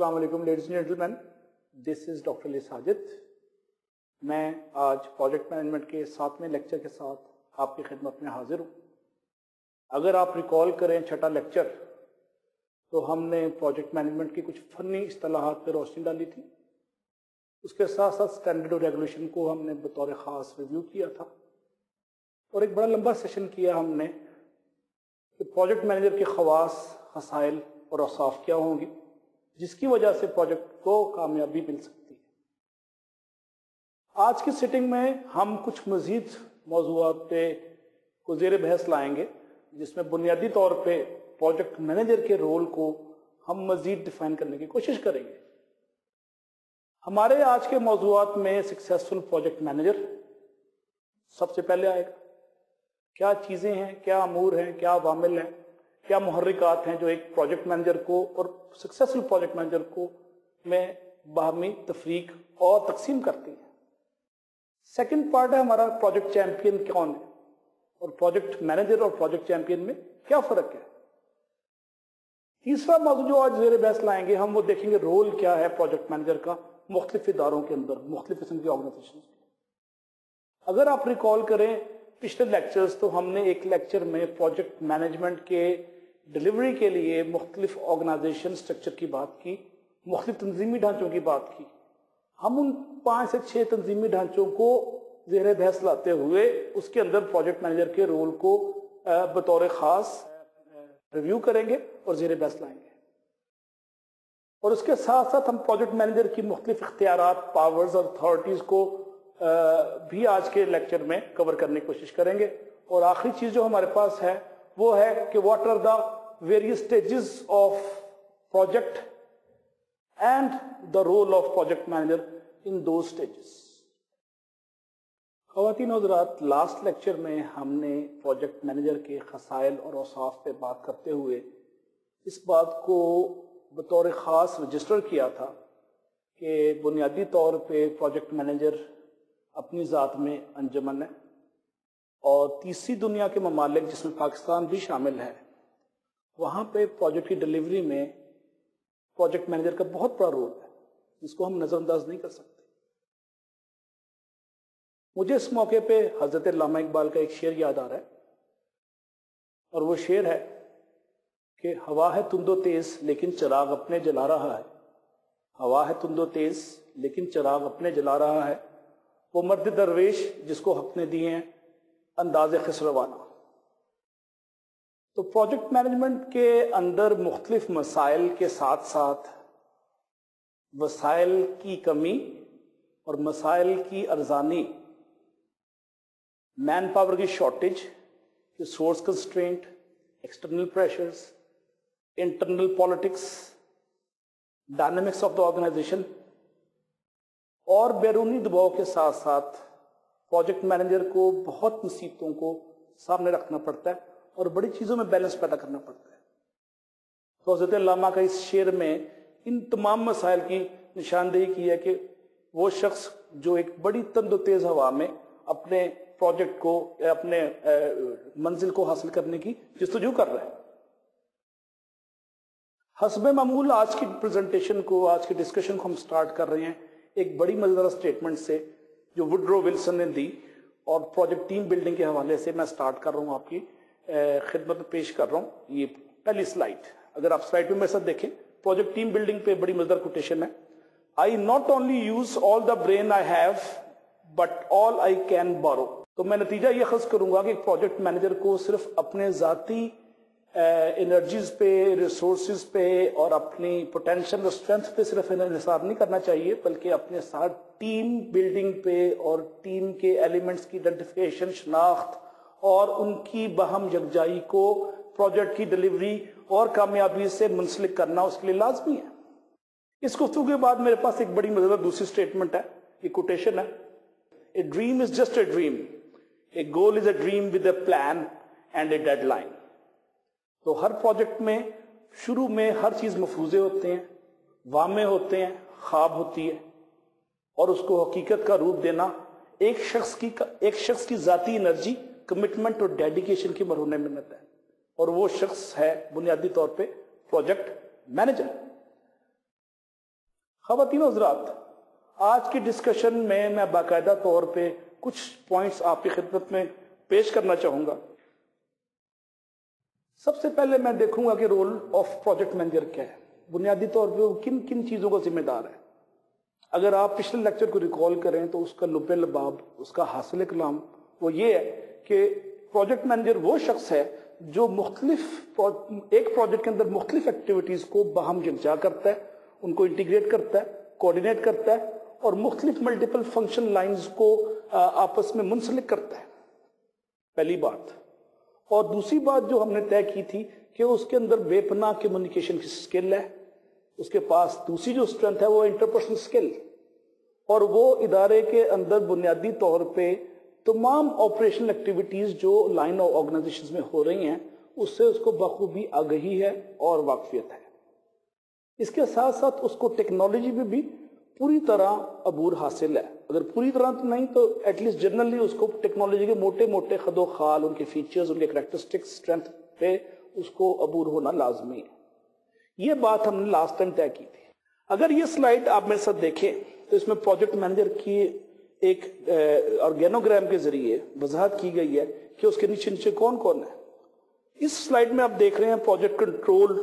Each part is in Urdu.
السلام علیکم ladies and gentlemen, this is doctor Ali Sajid. میں آج پروجیکٹ مینجمنٹ کے 7ویں لیکچر کے ساتھ آپ کی خدمت میں حاضر ہوں۔ اگر آپ ریکال کریں چھٹا لیکچر، تو ہم نے پروجیکٹ مینجمنٹ کی کچھ فنی اصطلاحات پہ روشنی ڈالی تھی۔ اس کے ساتھ ساتھ اسٹینڈرڈ اور ریگولیشن کو ہم نے بطور خاص ریویو کیا تھا، اور ایک بڑا لمبا سیشن کیا ہم نے کہ پروجیکٹ مینیجر کے خواص، خصائل اور اوصاف کیا ہوں گی جس کی وجہ سے پروجیکٹ کو کامیابی مل سکتی ہے۔ آج کی سیٹنگ میں ہم کچھ مزید موضوعات پہ کو زیر بحث لائیں گے، جس میں بنیادی طور پہ پروجیکٹ مینیجر کے رول کو ہم مزید ڈیفائن کرنے کی کوشش کریں گے۔ ہمارے آج کے موضوعات میں سکسیسفل پروجیکٹ مینیجر سب سے پہلے آئے گا۔ کیا چیزیں ہیں، کیا امور ہیں، کیا عوامل ہیں، کیا محرکات ہیں جو ایک پروجیکٹ مینیجر کو اور سکسیسفل پروجیکٹ مینیجر کو میں باہمی تفریق اور تقسیم کرتی ہیں۔ سیکنڈ پارٹ ہے ہمارا پروجیکٹ چیمپئن کون ہے، اور پروجیکٹ مینیجر اور پروجیکٹ چیمپئن میں کیا فرق ہے۔ تیسرا موضوع جو آج زیر بحث لائیں گے ہم، وہ دیکھیں گے رول کیا ہے پروجیکٹ مینیجر کا مختلف اداروں کے اندر، مختلف قسم کی آرگنائزیشن کے۔ اگر آپ ریکال کریں پچھلے لیکچرز، تو ہم نے ایک لیکچر میں پروجیکٹ مینجمنٹ کے ڈلیوری کے لیے مختلف آرگنائزیشن سٹرکچر کی بات کی، مختلف تنظیمی ڈھانچوں کی بات کی۔ ہم ان 5 سے 6 تنظیمی ڈھانچوں کو زیر بحث لاتے ہوئے اس کے اندر پروجیکٹ مینیجر کے رول کو بطور خاص ریویو کریں گے اور زیر بحث لائیں گے، اور اس کے ساتھ ساتھ ہم پروجیکٹ مینیجر کی مختلف اختیارات، پاورز اور اتھارٹیز کو بھی آج کے لیکچر میں کور کرنے کی کوشش کریں گے۔ اور آخری چیز جو ہمارے پاس ہے وہ ہے کہ what are the various stages of project and the role of project manager in those stages. خواتین و حضرات، لاسٹ لیکچر میں ہم نے پروجیکٹ مینیجر کے خصائل اور اوصاف پہ بات کرتے ہوئے اس بات کو بطور خاص رجسٹر کیا تھا کہ بنیادی طور پہ پروجیکٹ مینیجر اپنی ذات میں انجمن ہے، اور تیسری دنیا کے ممالک جس میں پاکستان بھی شامل ہے، وہاں پہ پروجیکٹ کی ڈلیوری میں پروجیکٹ مینیجر کا بہت بڑا رول ہے، جس کو ہم نظر انداز نہیں کر سکتے۔ مجھے اس موقع پہ حضرت علامہ اقبال کا ایک شعر یاد آ رہا ہے، اور وہ شعر ہے کہ ہوا ہے تند و تیز لیکن چراغ اپنے جلا رہا ہے، ہوا ہے تند و تیز لیکن چراغ اپنے جلا رہا ہے، وہ مرد درویش جس کو حق نے دیے ہیں انداز خسروانہ۔ تو پروجیکٹ مینجمنٹ کے اندر مختلف مسائل کے ساتھ ساتھ وسائل کی کمی اور مسائل کی ارزانی، مین پاور کی shortage, resource constraint, external pressures, internal politics, dynamics of the organisation اور بیرونی دباؤ کے ساتھ ساتھ پروجیکٹ مینیجر کو بہت مصیبتوں کو سامنے رکھنا پڑتا ہے اور بڑی چیزوں میں بیلنس پیدا کرنا پڑتا ہے۔ تو حضرت علامہ کا اس شعر میں ان تمام مسائل کی نشاندہی کی ہے کہ وہ شخص جو ایک بڑی تند و تیز ہوا میں اپنے پروجیکٹ کو، اپنے منزل کو حاصل کرنے کی جستجو کر رہا ہے۔ حسب معمول آج کی پریزنٹیشن کو، آج کی ڈسکشن کو ہم سٹارٹ کر رہے ہیں ایک بڑی مزیدار سٹیٹمنٹ سے جو وڈرو ولسن نے دی، اور پروجیکٹ ٹیم بلڈنگ کے حوالے سے میں سٹارٹ کر رہا ہوں، آپ کی خدمت میں پیش کر رہا ہوں۔ یہ پہلی سلائیڈ، اگر آپ سلائیڈ پہ میرے ساتھ دیکھیں، پروجیکٹ ٹیم بلڈنگ پہ بڑی مزیدار کوٹیشن ہے۔ I not only use all the brain I have but all I can borrow۔ تو میں نتیجہ یہ اخذ کروں گا کہ پروجیکٹ مینیجر کو صرف اپنے ذاتی انرجیز پہ، ریسورسز پہ اور اپنی پوٹینشیل اور اسٹرینتھ پہ صرف انحصار نہیں کرنا چاہیے، بلکہ اپنے ساتھ ٹیم بلڈنگ پہ اور ٹیم کے ایلیمنٹس کی آئیڈینٹیفیکیشن، شناخت اور ان کی باہم یکجائی کو پروجیکٹ کی ڈلیوری اور کامیابی سے منسلک کرنا اس کے لیے لازمی ہے۔ اس گفتگو کے بعد میرے پاس ایک بڑی مزیدار دوسری سٹیٹمنٹ ہے، یہ کوٹیشن ہے، A dream is just a dream. A goal is a dream with a plan and a deadline۔ تو ہر پروجیکٹ میں شروع میں ہر چیز مفروضے ہوتے ہیں، وامے ہوتے ہیں، خواب ہوتی ہے، اور اس کو حقیقت کا روپ دینا ایک شخص کی ذاتی انرجی، کمٹمنٹ اور ڈیڈیکیشن کی مرہون منت ہے، اور وہ شخص ہے بنیادی طور پہ پروجیکٹ مینیجر۔ خواتین و حضرات، آج کی ڈسکشن میں باقاعدہ طور پہ کچھ پوائنٹس آپ کی خدمت میں پیش کرنا چاہوں گا۔ سب سے پہلے میں دیکھوں گا کہ رول آف پروجیکٹ مینیجر کیا ہے، بنیادی طور پہ وہ کن کن چیزوں کا ذمہ دار ہے۔ اگر آپ پچھلے لیکچر کو ریکال کریں تو اس کا لب لباب، اس کا حاصل کلام وہ یہ ہے کہ پروجیکٹ مینیجر وہ شخص ہے جو ایک پروجیکٹ کے اندر مختلف ایکٹیویٹیز کو باہم یکجا کرتا ہے، ان کو انٹیگریٹ کرتا ہے، کوآرڈینیٹ کرتا ہے اور مختلف ملٹیپل فنکشن لائنز کو آپس میں منسلک کرتا ہے، پہلی بات۔ اور دوسری بات جو ہم نے طے کی تھی کہ اس کے اندر بے پناہ کمیونیکیشن کی سکل ہے، اس کے پاس دوسری جو اسٹرینتھ ہے وہ انٹرپرسنل سکل، اور وہ ادارے کے اندر بنیادی طور پہ تمام آپریشنل ایکٹیویٹیز جو لائن آف آرگنائزیشنز میں ہو رہی ہیں اس سے اس کو بخوبی آگہی ہے اور واقفیت ہے۔ اس کے ساتھ ساتھ اس کو ٹیکنالوجی میں بھی پوری طرح عبور حاصل ہے، اگر پوری طرح تو نہیں تو ایٹ لیسٹ جنرلی اس کو ٹیکنالوجی کے موٹے موٹے خد و خال، ان کے فیچرز، ان کے کریکٹرسٹکس، اسٹرینتھ پہ اس کو عبور ہونا لازمی ہے۔ یہ بات ہم نے لاسٹ ٹائم طے کی تھی۔ اگر یہ سلائیڈ آپ میرے ساتھ دیکھیں تو اس میں پروجیکٹ مینیجر کی ایک آرگینوگرام کے ذریعے وضاحت کی گئی ہے کہ اس کے نیچے نیچے کون کون ہے۔ اس سلائیڈ میں آپ دیکھ رہے ہیں پروجیکٹ کنٹرول،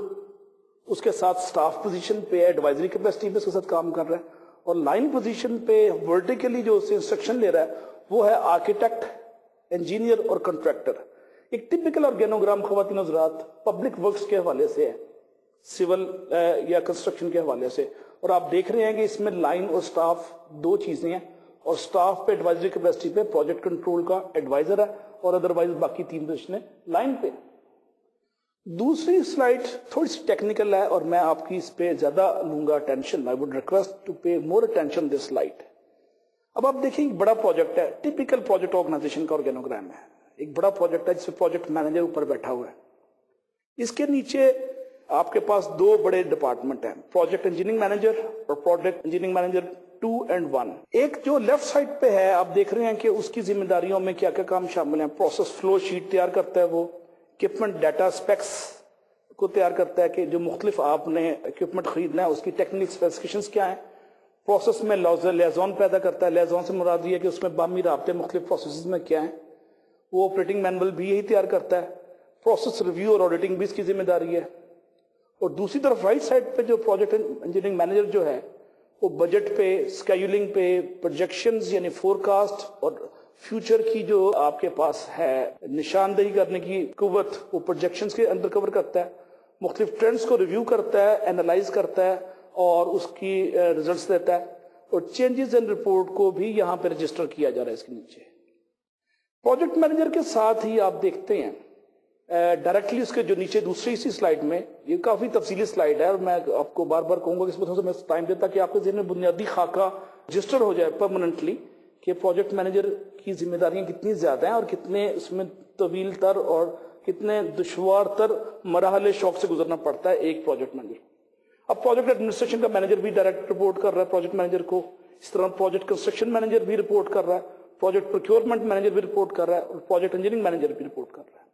اس کے ساتھ سٹاف پوزیشن پہ ایڈوائزری کیپیسٹی پہ اس کے ساتھ کام کر رہا ہے، اور لائن پوزیشن پہ ورٹیکلی جو اسے انسٹرکشن لے رہا ہے وہ ہے آرکیٹیکٹ، انجینئر اور کنٹریکٹر۔ ایک ٹپیکل آرگینوگرام خواتین و حضرات پبلک ورکس کے حوالے سے ہے، سول یا کنسٹرکشن کے حوالے سے، اور آپ دیکھ رہے ہیں کہ اس میں لائن اور سٹاف دو چیزیں ہیں، اور سٹاف پہ ایڈوائزری کیپیسٹی پہ پروجیکٹ کنٹرول کا ایڈوائزر ہے اور ادروائز باقی تین پوزیشنیں لائن پہ۔ دوسری سلائیڈ تھوڑی سی ٹیکنیکل ہے اور میں آپ کی اس پہ زیادہ لوں گا attention, I would request to pay more attention this slide۔ اب آپ دیکھیں ایک بڑا پروجیکٹ ہے، ٹپیکل پروجیکٹ آرگنائزیشن کا آرگینوگرام ہے، ایک بڑا پروجیکٹ ہے جس میں پروجیکٹ مینیجر اوپر بیٹھا ہوا ہے۔ اس کے نیچے آپ کے پاس دو بڑے ڈپارٹمنٹ ہیں، پروجیکٹ انجینئرنگ مینیجر اور پروجیکٹ انجینئرنگ مینیجر 2 and 1۔ ایک جو لیفٹ سائڈ پہ ہے آپ دیکھ رہے ہیں کہ اس کی ذمہ داریوں میں کیا کیا کام شامل ہیں۔ پروسیس فلو شیٹ تیار کرتا ہے، وہ اکوپمنٹ ڈیٹا اسپیکس کو تیار کرتا ہے کہ جو مختلف آپ نے اکوپمنٹ خریدنا ہے اس کی ٹیکنیکل اسپیسیفکیشنز کیا ہیں۔ پروسیس میں لیزون پیدا کرتا ہے، لیزون سے مراد یہ ہے کہ اس میں باہمی رابطے مختلف پروسیسز میں کیا ہیں۔ وہ آپریٹنگ مینول بھی یہی تیار کرتا ہے، پروسیس ریویو اور آڈیٹنگ بھی اس کی ذمہ داری ہے۔ اور دوسری طرف رائٹ سائڈ پہ جو پروجیکٹ انجینئرنگ مینیجر جو ہے وہ بجٹ پہ، اسکیڈولنگ پہ، پروجیکشنز یعنی فورکاسٹ اور فیوچر کی جو آپ کے پاس ہے نشاندہی کرنے کی قوت وہ پروجیکشنز کے اندر کور کرتا ہے، مختلف ٹرینڈز کو ریویو کرتا ہے، اینالائز کرتا ہے اور اس کی ریزلٹس دیتا ہے، اور چینجز ان رپورٹ کو بھی یہاں پہ رجسٹر کیا جا رہا ہے اس کے نیچے۔ پروجیکٹ مینیجر کے ساتھ ہی آپ دیکھتے ہیں ڈائریکٹلی اس کے جو نیچے دوسری اسی سلائیڈ میں، یہ کافی تفصیلی سلائیڈ ہے اور میں آپ کو بار بار کہوں گا کہ اس میں تھوڑا سا میں ٹائم دیتا کہ آپ کے ذہن میں بنیادی خاکہ رجسٹر ہو جائے پرماننٹلی کہ پروجیکٹ مینیجر کی ذمہ داریاں کتنی زیادہ ہیں اور کتنے اس میں طویل تر اور کتنے دشوار تر مراحل شوق سے گزرنا پڑتا ہے ایک پروجیکٹ مینیجر۔ اب پروجیکٹ ایڈمنسٹریشن کا مینیجر بھی ڈائریکٹ رپورٹ کر رہا ہے پروجیکٹ مینیجر کو، اس طرح پروجیکٹ کنسٹرکشن مینیجر بھی رپورٹ کر رہا ہے، پروجیکٹ پروکیورمنٹ مینیجر بھی رپورٹ کر رہا ہے اور پروجیکٹ انجینئرنگ مینیجر بھی رپورٹ کر رہا ہے۔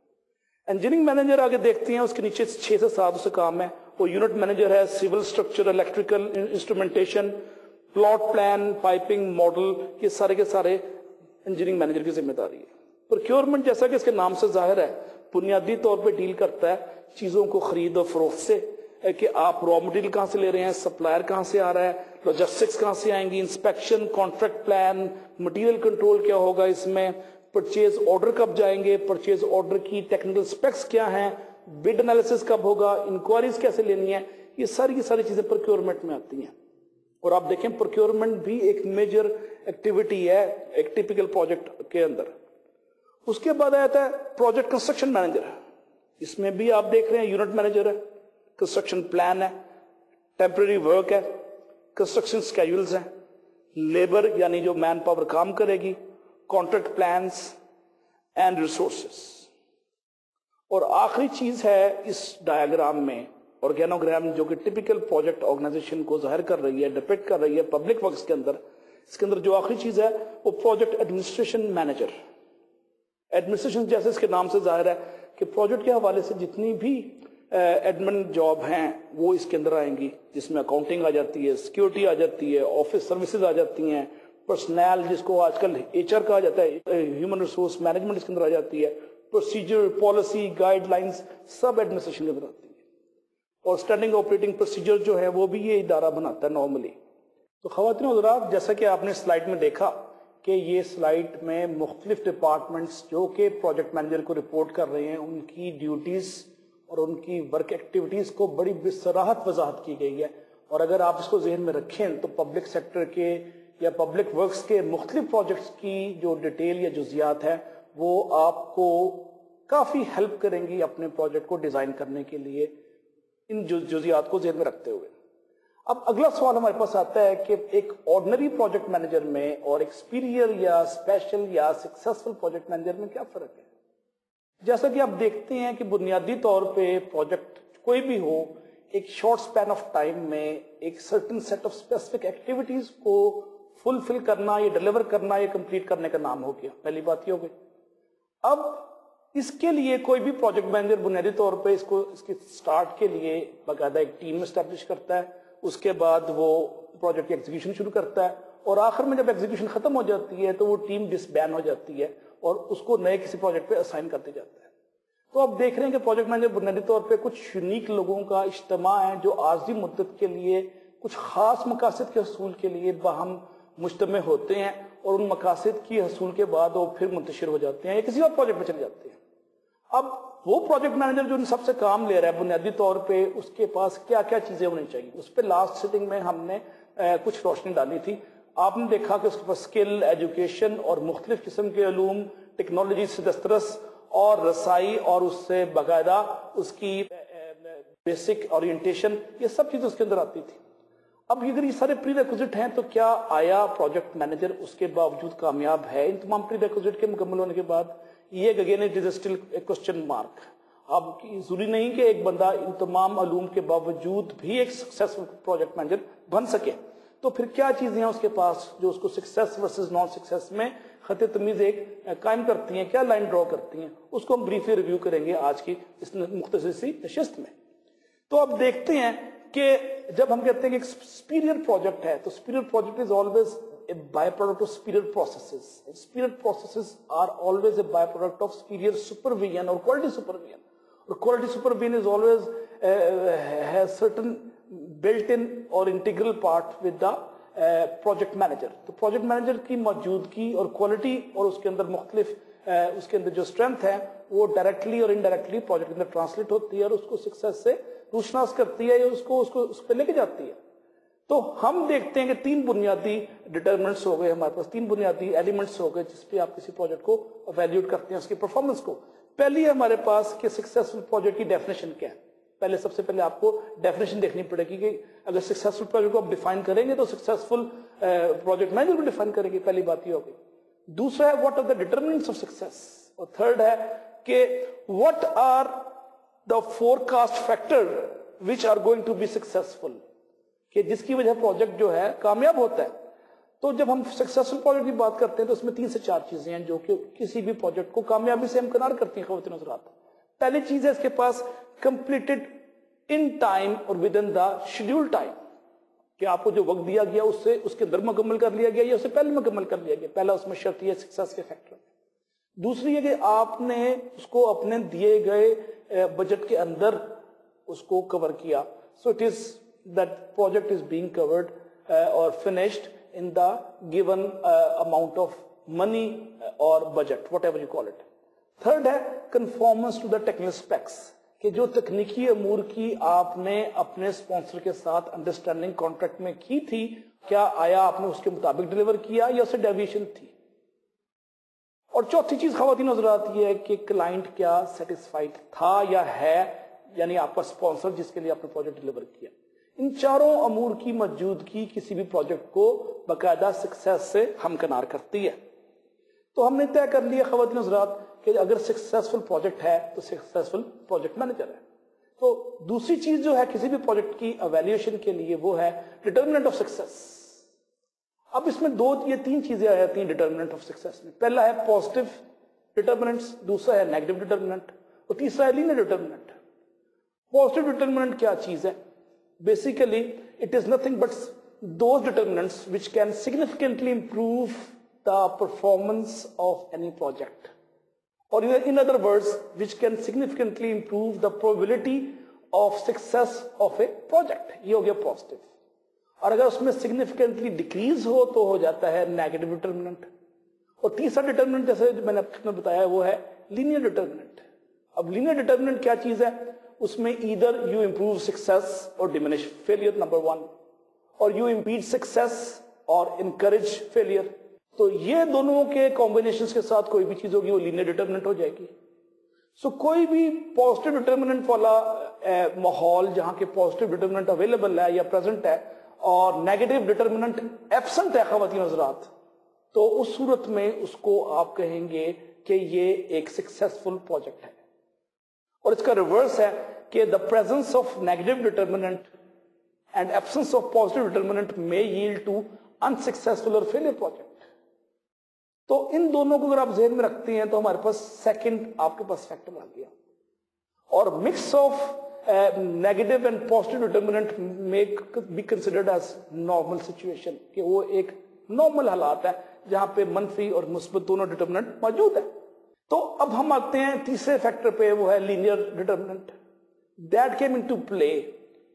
انجینئرنگ مینیجر آگے دیکھتے ہیں اس کے نیچے 6 سے 7 سے کام ہے، وہ یونٹ مینیجر ہے، civil structure, electrical instrumentation, plot plan, piping, model, یہ سارے کے سارے انجینئرنگ مینیجر کی ذمہ داری ہے۔ پروکیورمنٹ جیسا کہ اس کے نام سے ظاہر ہے بنیادی طور پہ ڈیل کرتا ہے چیزوں کو خرید و فروخت سے، کہ آپ را مٹیریل کہاں سے لے رہے ہیں، سپلائر کہاں سے آ رہا ہے، لاجسٹکس کہاں سے آئیں گی، inspection, contract plan, material control کیا ہوگا اس میں، پرچیز آرڈر کب جائیں گے، پرچیز آرڈر کی ٹیکنیکل سپیکس کیا ہیں، بڈ انالیسس کب ہوگا، انکوائریز کیسے لینی ہے، یہ ساری کی ساری چیزیں پروکیورمنٹ میں آتی ہیں۔ اور آپ دیکھیں پروکیورمنٹ بھی ایک میجر ایکٹیویٹی ہے ایک ٹیپیکل پروجیکٹ کے اندر۔ اس کے بعد آتا ہے پروجیکٹ کنسٹرکشن مینیجر، اس میں بھی آپ دیکھ رہے ہیں یونٹ مینیجر ہے، کنسٹرکشن پلان ہے، ٹیمپرری ورک ہے، کنسٹرکشن اسکیڈولز ہیں، لیبر یعنی جو مین پاور کام کرے گی، کانٹریکٹ پلانس اینڈ ریسورسز۔ اور آخری چیز ہے اس ڈائیگرام میں آرگینوگرام جو کہ ٹپیکل پروجیکٹ آرگنائزیشن کو ظاہر کر رہی ہے، ڈپکٹ کر رہی ہے پبلک ورکس کے اندر، اس کے اندر جو آخری چیز ہے وہ پروجیکٹ ایڈمنسٹریشن مینیجر۔ ایڈمنسٹریشن جیسے اس کے نام سے ظاہر ہے کہ پروجیکٹ کے حوالے سے جتنی بھی ایڈمن جاب ہیں وہ اس کے اندر آئیں گی، جس میں اکاؤنٹنگ آ جاتی ہے، سیکورٹی آ جاتی ہے، آفس سروسز آ جاتی ہیں، پرسنل جس کو آج کل HR کہا جاتا ہے، ہیومن ریسورس مینجمنٹ اس کے اندر آ جاتی ہے، پروسیجر، پالیسی، گائیڈ لائنز سب ایڈمنسٹریشن کے اندر آتی ہے، اور اسٹینڈنگ آپریٹنگ پروسیجر جو ہے وہ بھی یہ ادارہ بناتا ہے نارملی۔ تو خواتین و حضرات، جیسا کہ آپ نے سلائیڈ میں دیکھا کہ یہ سلائیڈ میں مختلف ڈپارٹمنٹس جو کہ پروجیکٹ مینیجر کو رپورٹ کر رہے ہیں ان کی ڈیوٹیز اور ان کی ورک ایکٹیویٹیز کو بڑی بصراحت وضاحت کی گئی ہے، اور اگر آپ اس کو ذہن میں رکھیں تو پبلک سیکٹر کے یا پبلک ورکس کے مختلف پروجیکٹس کی جو ڈیٹیل یا جزیات ہیں وہ آپ کو کافی ہیلپ کریں گی اپنے پروجیکٹ کو ڈیزائن کرنے کے لیے، ان جزیات کو ذہن میں رکھتے ہوئے۔ اب اگلا سوال ہمارے پاس آتا ہے کہ ایک آرڈنری پروجیکٹ مینیجر میں اور ایک سپیریئر یا اسپیشل یا سکسیسفل پروجیکٹ مینیجر میں کیا فرق ہے؟ جیسا کہ آپ دیکھتے ہیں کہ بنیادی طور پہ پروجیکٹ کوئی بھی ہو، ایک شارٹ سپین آف ٹائم میں ایک certain set of specific activities کو فلفل کرنا یا ڈیلیور کرنا یا کمپلیٹ کرنے کا نام ہو گیا، پہلی بات یہ ہو گئی۔ اب اس کے لیے کوئی بھی پروجیکٹ مینیجر بنیادی طور پہ اس کی سٹارٹ کے لیے باقاعدہ ایک ٹیم اسٹیبلش کرتا ہے، اس کے بعد وہ پروجیکٹ کی ایگزیکیوشن شروع کرتا ہے، اور آخر میں جب ایگزیکیوشن ختم ہو جاتی ہے تو وہ ٹیم ڈسبینڈ ہو جاتی ہے اور اس کو نئے کسی پروجیکٹ پہ اسائن کرتے جاتا ہے۔ تو آپ دیکھ رہے ہیں کہ پروجیکٹ مینیجر بنیادی طور پہ کچھ یونیک لوگوں کا اجتماع ہے جو عارضی مدت کے لیے کچھ خاص مقاصد کے حصول کے لیے باہم مجتمع ہوتے ہیں، اور ان مقاصد کی حصول کے بعد وہ پھر منتشر ہو جاتے ہیں یا کسی اور پروجیکٹ میں چلے جاتے ہیں۔ اب وہ پروجیکٹ مینیجر جو ان سب سے کام لے رہا ہے بنیادی طور پہ اس کے پاس کیا کیا چیزیں ہونی چاہیے، اس پہ لاسٹ سیٹنگ میں ہم نے کچھ روشنی ڈالی تھی۔ آپ نے دیکھا کہ اس کے پاس اسکل، ایجوکیشن اور مختلف قسم کے علوم، ٹیکنالوجی سے دسترس اور رسائی، اور اس سے باقاعدہ اس کی بیسک اورینٹیشن، یہ سب چیزیں اس کے اندر آتی تھی۔ اب اگر یہ سارے پری ریکوزٹ ہیں تو کیا آیا پروجیکٹ مینیجر اس کے باوجود کامیاب ہے ان تمام پری ریکوزٹ کے مکمل ہونے کے بعد؟ یہ again it is still a question mark. اب ضروری نہیں کہ ایک بندہ ان تمام علوم کے باوجود بھی ایک سکسیسفل پروجیکٹ مینیجر بن سکے، تو پھر کیا چیزیں ہیں اس کے پاس جو اس کو سکسیس ورسز نان سکسیس میں خط تمیز ایک قائم کرتی ہیں، کیا لائن ڈرا کرتی ہیں، اس کو ہم بریفلی ریویو کریں گے آج کی اس مختصر سی نشست میں۔ تو اب دیکھتے ہیں کہ جب ہم کہتے ہیں کہ ایک سپیریئر پروجیکٹ ہے تو superior project is always a byproduct of superior processes. And superior processes are always a byproduct of superior supervision or quality supervision. Or quality supervision is always has certain built-in or integral part with the project manager. تو project manager کی موجودگی اور quality اور اس کے اندر مختلف اس کے اندر جو strength ہے وہ directly اور indirectly project کے اندر translate ہوتی ہے اور اس کو success سے روشناس کرتی ہے یا اس کو پہ لے کے جاتی ہے۔ تو ہم دیکھتے ہیں کہ تین بنیادی ڈٹرمنٹس ہو گئے ہمارے پاس، تین بنیادی ایلیمنٹس ہو گئے جس پہ آپ کسی پروجیکٹ کو ایویلیوٹ کرتے ہیں اس کی پرفارمنس کو۔ پہلی ہے ہمارے پاس کہ سکسیسفل پروجیکٹ کی ڈیفینیشن کیا ہے۔ سب سے پہلے آپ کو ڈیفینیشن دیکھنی پڑے گی کہ اگر سکسیسفل پروجیکٹ کو آپ ڈیفائن کریں گے تو سکسیسفل پروجیکٹ مینیجر کو ڈیفائن کریں گے، پہلی بات یہ ہوگی۔ دوسرا ہے what are the determinants of success, اور تھرڈ ہے کہ what are the four cost factor which are going to be successful, کہ جس کی وجہ پروجیکٹ جو ہے کامیاب ہوتا ہے۔ تو جب ہم سکسیسفل پروجیکٹ کی بات کرتے ہیں تو اس میں 3 سے 4 چیزیں ہیں جو کہ کسی بھی پروجیکٹ کو کامیابی سے ہمکنار کرتی ہیں خواتین حضرات۔ پہلی چیز ہے اس کے پاس کمپلیٹڈ ان ٹائم اور with in the schedule time, کہ آپ کو جو وقت دیا گیا اس کے اندر مکمل کر لیا گیا یا اس سے پہلے مکمل کر لیا گیا، پہلا اس میں شرط یہ سکسیس کے فیکٹر۔ دوسری ہے کہ آپ نے اس کو اپنے دیے گئے بجٹ کے اندر اس کو کور کیا، so it is that project is being covered or finished in the given amount of money or budget, whatever you call it. Third ہے conformance to the technical specs، کہ جو تکنیکی امور کی آپ نے اپنے اسپانسر کے ساتھ انڈرسٹینڈنگ کانٹریکٹ میں کی تھی، کیا آیا آپ نے اس کے مطابق ڈیلیور کیا یا اسے ڈیویشن تھی۔ اور چوتھی چیز خواتین حضرات یہ ہے کہ کلائنٹ کیا سیٹسفائیڈ تھا یا ہے، یعنی آپ کا اسپانسر جس کے لیے آپ نے پروجیکٹ ڈیلیور کیا۔ ان چاروں امور کی موجودگی کسی بھی پروجیکٹ کو باقاعدہ سکسیس سے ہمکنار کرتی ہے۔ تو ہم نے طے کر لیا خواتین حضرات کہ اگر سکسیسفل پروجیکٹ ہے تو سکسیسفل پروجیکٹ مینیجر ہے۔ تو دوسری چیز جو ہے کسی بھی پروجیکٹ کی ایویلیویشن کے لیے وہ ہے ڈٹرمنٹ آف سکسیس۔ اب اس میں یہ 3 چیزیں آ جاتی ہیں ڈٹرمنٹ آف سکسیس میں۔ پہلا ہے پازیٹیو ڈٹرمنٹس، دوسرا ہے نیگیٹو ڈٹرمنٹ، اور تیسرا ہے لینئر ڈٹرمنٹ۔ Positive determinant کیا چیز ہے؟ Basically, it is nothing but those determinants which can significantly improve the performance of any project. Or in other words, which can significantly improve the probability of success of a project. یہ ہو گیا positive. اور اگر اس میں significantly decrease ہو تو ہو جاتا ہے negative determinant. اور تیسرا determinant جیسے میں نے آپ کو بتایا وہ ہے linear determinant. اب linear determinant کیا چیز ہے؟ اس میں either you improve success or diminish failure, number one, or you impede success or encourage failure. تو یہ دونوں کے combinations کے ساتھ کوئی بھی چیز ہوگی وہ linear determinant ہو جائے گی. So کوئی بھی positive determinant والا ماحول جہاں کے positive determinant available ہے یا present ہے اور negative determinant absent ہے خواتین حضرات، تو اس صورت میں اس کو آپ کہیں گے کہ یہ ایک successful project ہے. اور اس کا ریورس ہے کہ the presence of negative determinant and absence of positive determinant may yield to unsuccessful or failure project. تو ان دونوں کو اگر آپ ذہن میں رکھتے ہیں تو ہمارے پاس سیکنڈ آپ کے پاس فیکٹر آ گیا. اور mix of negative and positive determinant may be considered as normal situation کہ وہ ایک نارمل حالات ہے جہاں پہ منفی اور مثبت دونوں ڈٹرمنٹ موجود ہیں. تو اب ہم آتے ہیں تیسرے فیکٹر پہ، وہ ہے linear determinant. That came into play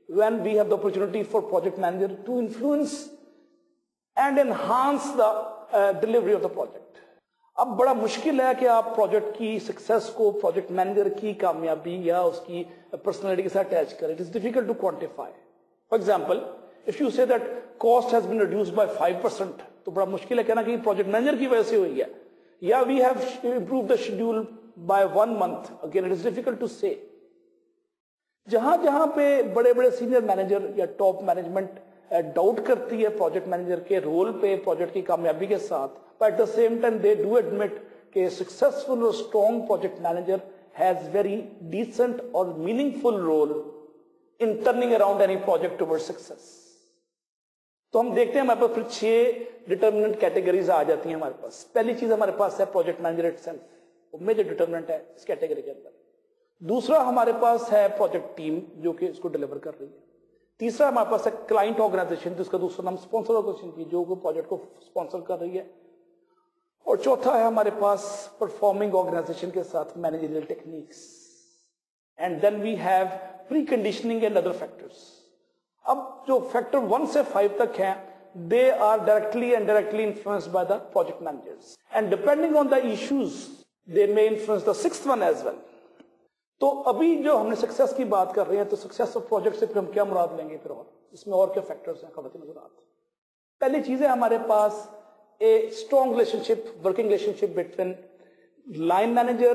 when we have the opportunity for project manager to influence and enhance the delivery of the project. اب بڑا مشکل ہے کہ آپ پروجیکٹ کی سکسیس کو پروجیکٹ مینیجر کی کامیابی یا اس کی پرسنالٹی کے ساتھ اٹیچ کریں. It is difficult to quantify. For example, if you say that cost has been reduced by 5%, تو بڑا مشکل ہے کہنا کہ پروجیکٹ مینیجر کی وجہ سے ہوئی ہے. یا we have improved the schedule by 1 month. Again, it is difficult to say. جہاں جہاں پہ بڑے بڑے سینئر مینیجر یا ٹاپ مینجمنٹ ڈاؤٹ کرتی ہے پروجیکٹ مینیجر کے رول پہ پروجیکٹ کی کامیابی کے ساتھ، but at the same time they do admit کہ successful or strong project manager has very decent or meaningful role in turning around any project towards success. تو ہم دیکھتے ہیں ہمارے پاس پھر 6 ڈٹرمنٹ کیٹیگریز آ جاتی ہیں ہمارے پاس. پہلی چیز ہمارے پاس ہے پروجیکٹ مینیجر اٹ سیلف، وہ میجر ڈٹرمنٹ ہے اس کیٹیگری کے اندر. دوسرا ہمارے پاس ہے پروجیکٹ ٹیم جو کہ اس کو ڈیلیور کر رہی ہے. تیسرا ہمارے پاس ہے کلائنٹ آرگنائزیشن جس کا دوسرا نام اسپانسر آرگنائزیشن کی جو پروجیکٹ کو اسپانسر کر رہی ہے. اور چوتھا ہے ہمارے پاس پرفارمنگ آرگنائزیشن کے ساتھ managerial techniques. And then we have pre conditioning and other factors. اب جو فیکٹر 1 سے 5 تک ہیں they are directly and indirectly influenced by the project managers, and depending on the issues they may influence the 6th one as well. تو ابھی جو ہم نے سکسیس کی بات کر رہے ہیں تو سکسیس آف پروجیکٹ سے پھر ہم کیا مراد لیں گے پھر، اور اس میں اور کیا فیکٹرز ہیں خواتین حضرات؟ پہلی چیز ہے ہمارے پاس a strong relationship, working relationship between line manager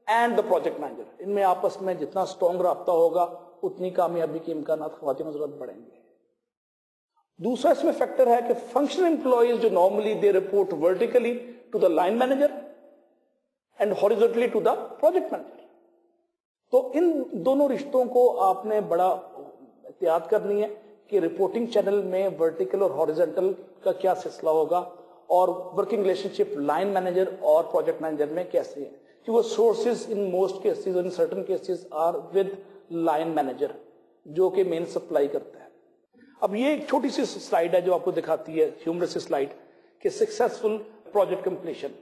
and the project manager. ان میں آپس میں جتنا strong رابطہ ہوگا اتنی کامیابی کے امکانات خواتین حضرات بڑھیں گے. دوسرا اس میں فیکٹر ہے کہ فنکشنل امپلائیز جو normally they report vertically to the line manager and horizontally to the project manager. تو ان دونوں رشتوں کو آپ نے بڑا احتیاط کرنی ہے کہ رپورٹنگ چینل میں ورٹیکل اور ہاریزونٹل کا کیا سلسلہ ہوگا اور working relationship line manager اور پروجیکٹ مینیجر میں کیسے ہے. کیونکہ sources in most cases in certain cases are with line manager جو کہ مین سپلائی کرتا ہے. اب یہ ایک چھوٹی سی سلائیڈ ہے جو آپ کو دکھاتی ہے ہیومرس سلائیڈ کہ سکسیسفل پروجیکٹ کمپلیشن.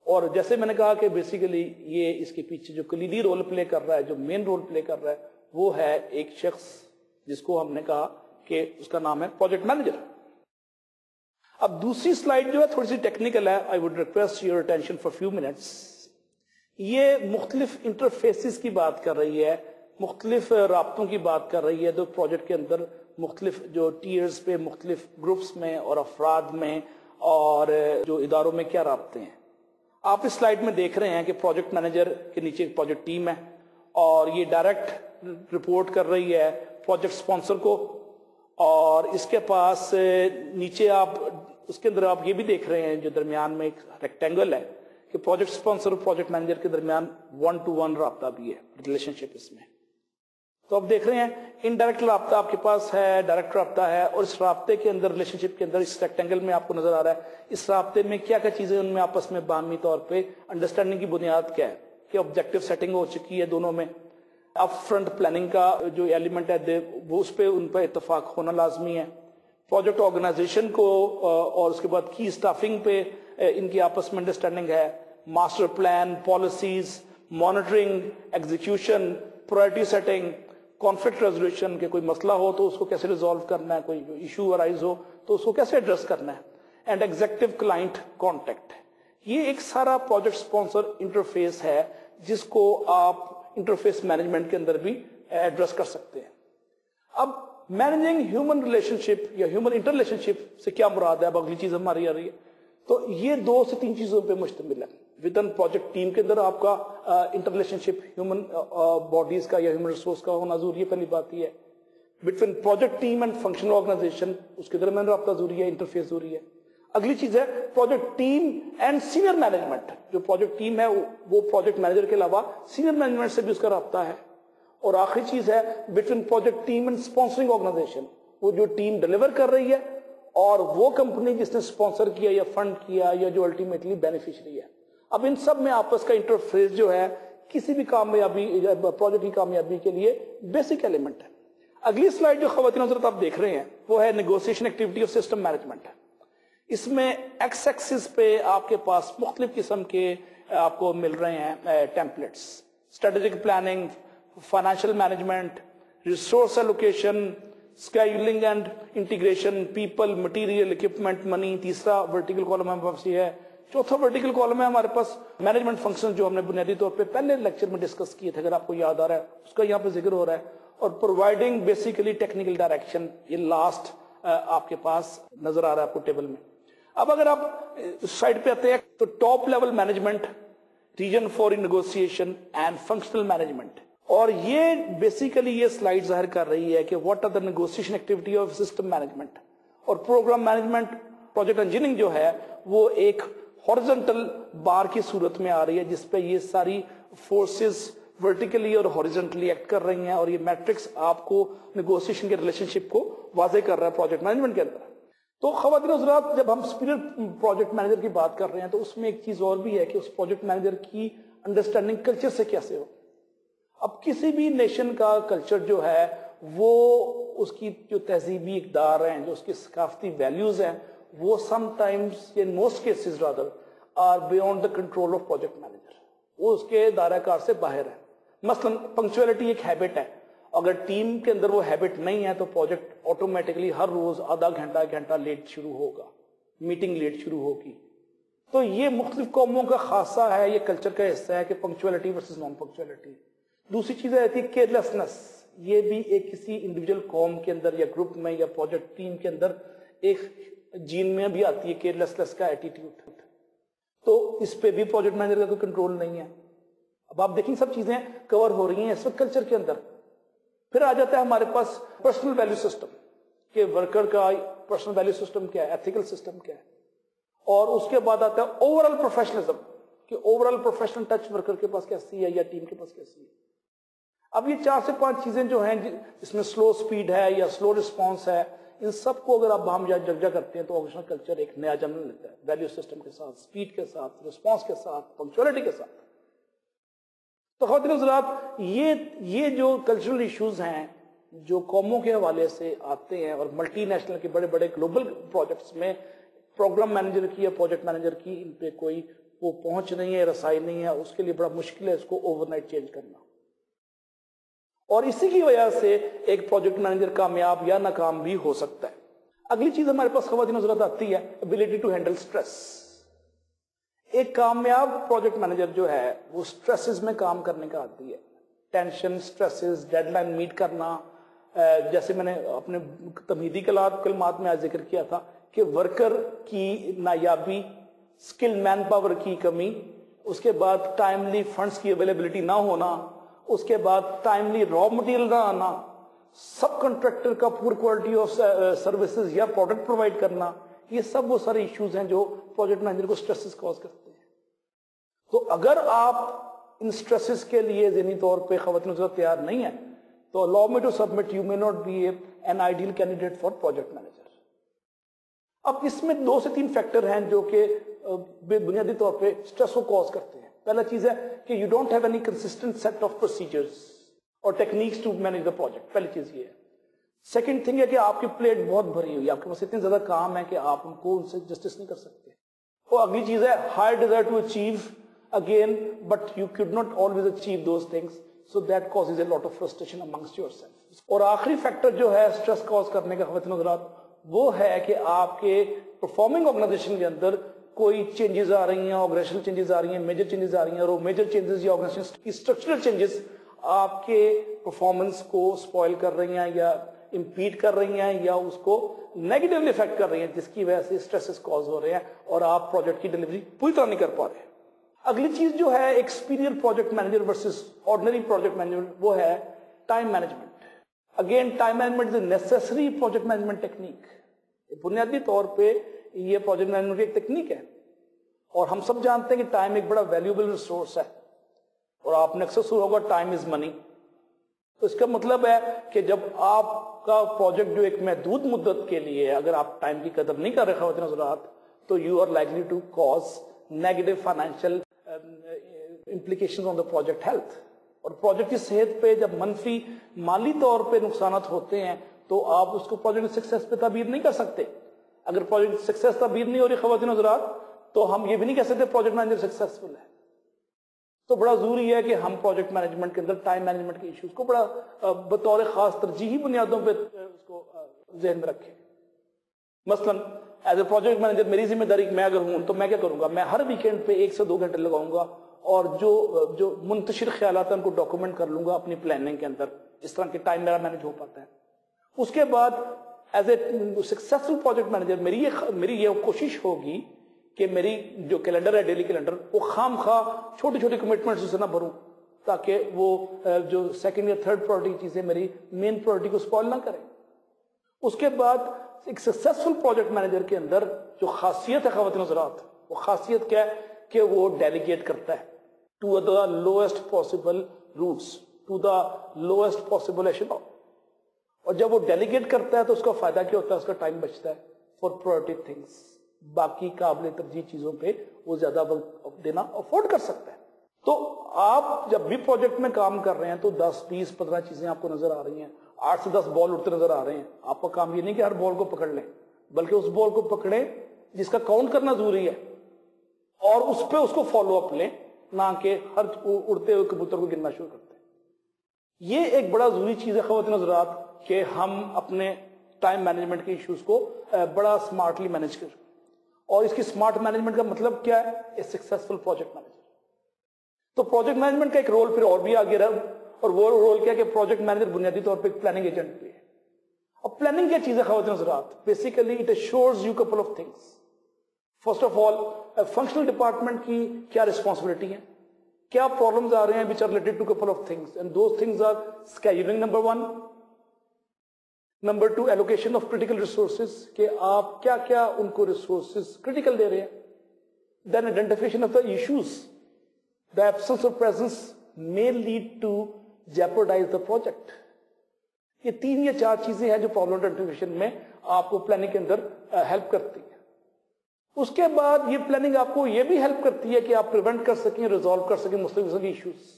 اور جیسے میں نے کہا کہ بیسیکلی یہ اس کے پیچھے جو کلیدی رول پلے کر رہا ہے، جو مین رول پلے کر رہا ہے، وہ ہے ایک شخص جس کو ہم نے کہا کہ اس کا نام ہے پروجیکٹ مینیجر. اب دوسری سلائیڈ جو ہے تھوڑی سی ٹیکنیکل ہے. I would request your attention for few minutes. یہ مختلف انٹرفیسز کی بات کر رہی ہے، مختلف رابطوں کی بات کر رہی ہے جو پروجیکٹ کے اندر مختلف جو ٹیئرز پہ مختلف گروپس میں اور افراد میں اور جو اداروں میں کیا رابطے ہیں. آپ اس سلائیڈ میں دیکھ رہے ہیں کہ پروجیکٹ مینیجر کے نیچے ایک پروجیکٹ ٹیم ہے اور یہ ڈائریکٹ رپورٹ کر رہی ہے پروجیکٹ اسپانسر کو. اور اس کے پاس نیچے آپ اس کے اندر آپ یہ بھی دیکھ رہے ہیں جو درمیان میں ایک ریکٹینگل ہے کہ پروجیکٹ اسپانسر اور پروجیکٹ مینیجر کے درمیان 1-to-1 رابطہ بھی ہے، ریلیشن شپ اس میں. تو آپ دیکھ رہے ہیں انڈائریکٹ رابطہ آپ کے پاس ہے، ڈائریکٹ رابطہ ہے، اور اس رابطے کے اندر ریلیشن شپ کے اندر اس ریکٹینگل میں آپ کو نظر آ رہا ہے اس رابطے میں کیا کیا چیزیں ان میں آپس میں باہمی طور پہ انڈرسٹینڈنگ کی بنیاد کیا ہے کہ آبجیکٹو سیٹنگ ہو چکی ہے دونوں میں، اپ فرنٹ پلاننگ کا جو ایلیمنٹ ہے وہ اس پہ ان پہ اتفاق ہونا لازمی ہے. پروجیکٹ آرگنائزیشن کو اور اس کے بعد کی اسٹافنگ پہ ان کی آپس میں انڈرسٹینڈنگ ہے. Master plan, policies, monitoring, execution, priority setting, conflict resolution کہ کوئی مسئلہ ہو تو اس کو کیسے ریزالو کرنا ہے، کوئی ایشو ارائز ہو تو اس کو کیسے ایڈریس کرنا ہے. اینڈ ایگزیکٹو کلائنٹ کانٹیکٹ، یہ ایک سارا پروجیکٹ اسپانسر انٹرفیس ہے جس کو آپ انٹرفیس مینجمنٹ کے اندر بھی ایڈریس کر سکتے ہیں. اب مینجنگ ہیومن ریلیشن شپ یا ہیومن انٹر ریلیشن شپ سے کیا مراد ہے، اب اگلی چیز ہماری آ رہی ہے. تو یہ 2 سے 3 چیزوں پہ مشتمل ہے. ود ان پروجیکٹ ٹیم کے اندر آپ کا انٹر ریلیشن شپ ہیومن باڈیز کا یا ہیومن ریسورس کا ہونا ضروری ہے، پہلی بات یہ ہے. Between project team and functional organisation اس کے درمیان رابطہ ضروری ہے، انٹرفیس ضروری ہے. اگلی چیز ہے project team and senior management. جو پروجیکٹ ٹیم ہے وہ پروجیکٹ مینیجر کے علاوہ سینئر مینجمنٹ سے بھی اس کا رابطہ ہے. اور آخری چیز ہے between project team and sponsoring organisation, وہ جو ٹیم ڈلیور کر رہی ہے اور وہ کمپنی جس نے اسپانسر کیا یا فنڈ کیا یا جو الٹیمیٹلی بینیفیشری ہے. اب ان سب میں آپس کا انٹرفیس جو ہے کسی بھی کامیابی پروجیکٹ کی کامیابی کے لیے بیسک ایلیمنٹ ہے. اگلی سلائیڈ جو خواتین حضرات آپ دیکھ رہے ہیں وہ ہے negotiation activity of system management. اس میں ایکس ایکسس پہ آپ کے پاس مختلف قسم کے آپ کو مل رہے ہیں templates. Strategic planning, financial management, resource allocation, scheduling and integration, people, material, equipment, money. تیسرا ورٹیکل کالم ہمارے پاس یہ ہے. چوتھا ورٹیکل کالم ہے ہمارے پاس مینجمنٹ فنکشن جو ہم نے بنیادی طور پہ پہلے لیکچر میں ڈسکس کیے تھے، اگر آپ کو یاد آ رہا ہے اس کا یہاں پہ ذکر ہو رہا ہے. اور پرووائڈنگ بیسیکلی ٹیکنیکل ڈائریکشن، یہ لاسٹ آپ کے پاس نظر آ رہا ہے آپ کو ٹیبل میں. اب اگر آپ سائڈ پہ آتے ہیں تو top level management, reason for negotiation and functional management. اور یہ بیسیکلی یہ سلائیڈ ظاہر کر رہی ہے کہ what are the negotiation activity of system management. اور پروگرام مینجمنٹ، پروجیکٹ انجینئرنگ جو ہے وہ ایک ہارزنٹل بار کی صورت میں آ رہی ہے جس پہ یہ ساری فورسز ورٹیکلی اور ہارزنٹلی ایکٹ کر رہی ہیں. اور یہ میٹرکس آپ کو نیگوسیشن کے ریلیشن شپ کو واضح کر رہا ہے پروجیکٹ مینجمنٹ کے اندر. تو خواتین حضرات جب ہم سپیریئر پروجیکٹ مینیجر کی بات کر رہے ہیں تو اس میں ایک چیز اور بھی ہے کہ اس پروجیکٹ مینیجر کی انڈرسٹینڈنگ کلچر سے کیسے ہو. اب کسی بھی نیشن کا کلچر جو ہے وہ اس کی جو تہذیبی اقدار ہیں، جو اس کی ثقافتی ویلیوز ہیں، وہ sometimes in most cases rather are beyond the control of project manager. وہ اس کے دائرہ کار سے باہر ہے. مثلا پنکچویلٹی ایک ہیبٹ ہے، اگر ٹیم کے اندر وہ ہیبٹ نہیں ہے تو پروجیکٹ آٹومیٹکلی ہر روز آدھا گھنٹہ ایک گھنٹہ لیٹ شروع ہوگا، میٹنگ لیٹ شروع ہوگی. تو یہ مختلف قوموں کا خاصہ ہے، یہ کلچر کا حصہ ہے کہ پنکچویلٹی ورسز نان پنکچویلٹی. دوسری چیز آتی ہے کیئرلیسنس. یہ بھی ایک کسی انڈیویجل قوم کے اندر یا گروپ میں یا پروجیکٹ ٹیم کے اندر ایک جین میں بھی آتی ہے کیئرلیسنس کا ایٹیٹیوڈ. تو اس پہ بھی پروجیکٹ مینیجر کا کوئی کنٹرول نہیں ہے. اب آپ دیکھیں سب چیزیں کور ہو رہی ہیں اس وقت کلچر کے اندر. پھر آ جاتا ہے ہمارے پاس پرسنل ویلیو سسٹم کہ ورکر کا پرسنل ویلیو سسٹم کیا ہے، ایتھیکل سسٹم کیا ہے. اور اس کے بعد آتا ہے اوور آل پروفیشنلزم کہ over all professional touch worker کے پاس کیسی ہے یا ٹیم کے پاس کیسی ہے. اب یہ 4 سے 5 چیزیں جو ہیں اس میں سلو سپیڈ ہے یا سلو رسپانس ہے، ان سب کو اگر آپ ہم جگہ کرتے ہیں تو آرگنائزیشنل کلچر ایک نیا جنم لیتا ہے ویلیو سسٹم کے ساتھ، سپیڈ کے ساتھ، رسپانس کے ساتھ، پنکچولیٹی کے ساتھ. تو خواتین حضرات یہ جو کلچرل ایشوز ہیں جو قوموں کے حوالے سے آتے ہیں اور ملٹی نیشنل کے بڑے بڑے گلوبل پروجیکٹس میں پروگرام مینیجر کی یا پروجیکٹ مینیجر کی ان پہ کوئی وہ پہنچ نہیں ہے، رسائی نہیں ہے، اس کے لیے بڑا مشکل ہے اس کو اوور نائٹ چینج کرنا. اور اسی کی وجہ سے ایک پروجیکٹ مینیجر کامیاب یا ناکام بھی ہو سکتا ہے. اگلی چیز ہمارے پاس خواتین حضرات آتی ہے ابیلٹی ٹو ہینڈل اسٹریس. ایک کامیاب پروجیکٹ مینیجر جو ہے وہ اسٹریسز میں کام کرنے کا عادی ہے. Tension, stresses, deadline meet کرنا. جیسے میں نے اپنے تمہیدی کلمات میں آج ذکر کیا تھا کہ ورکر کی نایابی، اسکل مین پاور کی کمی، اس کے بعد ٹائملی فنڈز کی اویلیبلٹی نہ ہونا، اس کے بعد ٹائملی را مٹیریل نہ آنا، سب کنٹریکٹر کا پور کوالٹی آف سروسز یا پروڈکٹ پرووائڈ کرنا، یہ سب وہ سارے ایشوز ہیں جو پروجیکٹ مینیجر کو اسٹریسز کاز کرتے ہیں. تو اگر آپ ان اسٹریسز کے لیے ذہنی طور پہ خواتین حضرات تیار نہیں ہیں تو allow me to submit you may not be an ideal candidate for project manager. اب اس میں 2 سے 3 فیکٹر ہیں جو کہ بنیادی طور پہ اسٹریس کو کاز کرتے ہیں. پہلا چیز ہے کہ you don't have any consistent set of procedures. اور techniques to manage the project. پہلی چیز یہ ہے. سیکنڈ تھنگ ہے کہ آپ کی پلیٹ بہت بھری ہوئی ہے, آپ کے پاس اتنے زیادہ کام ہے کہ آپ ان کو ان سے جسٹس نہیں کر سکتے. اور اگلی چیز ہے high desire to achieve again, but you could not always achieve those things, so that causes a lot of frustration amongst yourself. اور آخری فیکٹر جو ہے اسٹریس کاز کرنے کا خواتین حضرات, وہ ہے کہ آپ کے پرفارمنگ آرگنائزیشن کے اندر کوئی چینجز آ رہی ہیں, آرگنائزیشنل چینجز آ رہی ہیں, میجر چینجز آ رہی ہیں, اور وہ میجر چینجز یا آرگنائزیشن کی اسٹرکچرل چینجز آپ کے پرفارمنس کو سپوائل کر رہی ہیں یا امپیڈ کر رہی ہیں یا اس کو نیگیٹولی افیکٹ کر رہی ہیں, جس کی وجہ سے اسٹریسز کاز ہو رہے ہیں اور آپ پروجیکٹ کی ڈلیوری پوری طرح نہیں کر پا رہے ہیں. اگلی چیز جو ہے experience project manager versus ordinary project manager, وہ ہے time management. Again time management is a necessary project management technique. بنیادی طور پہ یہ پروجیکٹ مینجمنٹ کی ایک ٹیکنیک ہے, اور ہم سب جانتے ہیں کہ ٹائم ایک بڑا ویلیوبل ریسورس ہے, اور آپ نے اکثر سنا ہوگا ٹائم از منی. تو اس کا مطلب ہے کہ جب آپ کا پروجیکٹ جو ایک محدود مدت کے لیے ہے, اگر آپ ٹائم کی قدر نہیں کر رہے خواتین حضرات, تو you are likely to cause negative financial implication on the project health. اور پروجیکٹ کی صحت پہ جب منفی مالی طور پہ نقصانات ہوتے ہیں تو آپ اس کو پروجیکٹ سکسیس پہ تعبیر نہیں کر سکتے. اگر پروجیکٹ سکسیس تعبیر نہیں ہو رہی خواتین حضرات, تو ہم یہ بھی نہیں کہہ سکتے پروجیکٹ مینیجر سکسیسفل ہے. تو بڑا ضروری ہے کہ ہم پروجیکٹ مینجمنٹ کے اندر ٹائم مینجمنٹ کے ایشوز کو بڑا بطور خاص ترجیحی بنیادوں پہ اس کو ذہن میں رکھیں. مثلا ایز اے پروجیکٹ مینیجر میری ذمہ داری میں اگر ہوں تو میں کیا کروں گا, میں ہر ویکینڈ پہ 1 سے 2 گھنٹے لگاؤں گا اور جو منتشر خیالات ہیں ان کو ڈاکومنٹ کر لوں گا اپنی پلاننگ کے اندر, اس طرح کے ٹائم میرا مینج ہو پاتا ہے. اس کے بعد as a successful project manager میری یہ کوشش ہوگی کہ میری جو کیلنڈر ہے, ڈیلی کیلنڈر, وہ خام خواہ چھوٹی چھوٹی کمٹمنٹس سے نہ بھروں, تاکہ وہ جو سیکنڈ یا تھرڈ پرائرٹی چیزیں میری مین پرائرٹی کو اسپوائل نہ کریں. اس کے بعد ایک سکسیسفل پروجیکٹ مینیجر کے اندر جو خاصیت ہے خواتین حضرات, وہ خاصیت کیا ہے کہ وہ ڈیلیگیٹ کرتا ہے to the lowest possible roots, to the lowest possible echelon. اور جب وہ ڈیلیگیٹ کرتا ہے تو اس کا فائدہ کیا ہوتا ہے, اس کا ٹائم بچتا ہے فار پرائرٹی تھنگس. باقی قابل ترجیح چیزوں پہ وہ زیادہ وقت دینا افورڈ کر سکتا ہے. تو آپ جب بھی پروجیکٹ میں کام کر رہے ہیں تو 10, 20, 15 چیزیں آپ کو نظر آ رہی ہیں, 8 سے 10 بال اڑتے نظر آ رہے ہیں. آپ کا کام یہ نہیں کہ ہر بال کو پکڑ لیں, بلکہ اس بال کو پکڑیں جس کا کاؤنٹ کرنا ضروری ہے, اور اس پہ اس کو فالو اپ لیں, نہ کہ ہر اڑتے ہوئے کبوتر کو گننا شروع کرتے ہیں. یہ ایک بڑا ضروری چیز ہے خواتین حضرات کہ ہم اپنے ٹائم مینجمنٹ کے ایشوز کو بڑا اسمارٹلی مینج کریں. اور اس کی اسمارٹ مینجمنٹ کا مطلب کیا ہے, اے سکسیسفل پروجیکٹ مینیجر. تو پروجیکٹ مینجمنٹ کا ایک رول پھر اور بھی آگے رہا, اور وہ رول کیا کہ پروجیکٹ مینیجر بنیادی طور پہ پلاننگ ایجنٹ بھی ہے. اب پلاننگ کیا چیز ہے خواتین حضرات, basically it ensures you couple of things. First of all, functional department کی کیا رسپانسبلٹی ہے, کیا پرابلمز آ رہے ہیں which are related to couple of things, and those things are scheduling number 1, number 2 allocation of critical resources, کہ آپ کیا کیا ان کو resources critical دے رہے ہیں. Then identification of the issues, the absence of presence may lead to jeopardize the project. یہ 3 یا 4 چیزیں ہیں جو problem identification میں آپ کو پلاننگ کے اندر ہیلپ کرتی ہیں. اس کے بعد یہ پلاننگ آپ کو یہ بھی ہیلپ کرتی ہے کہ آپ پریونٹ کر سکیں, ریزالو کر سکیں مختلف قسم کے ایشوز.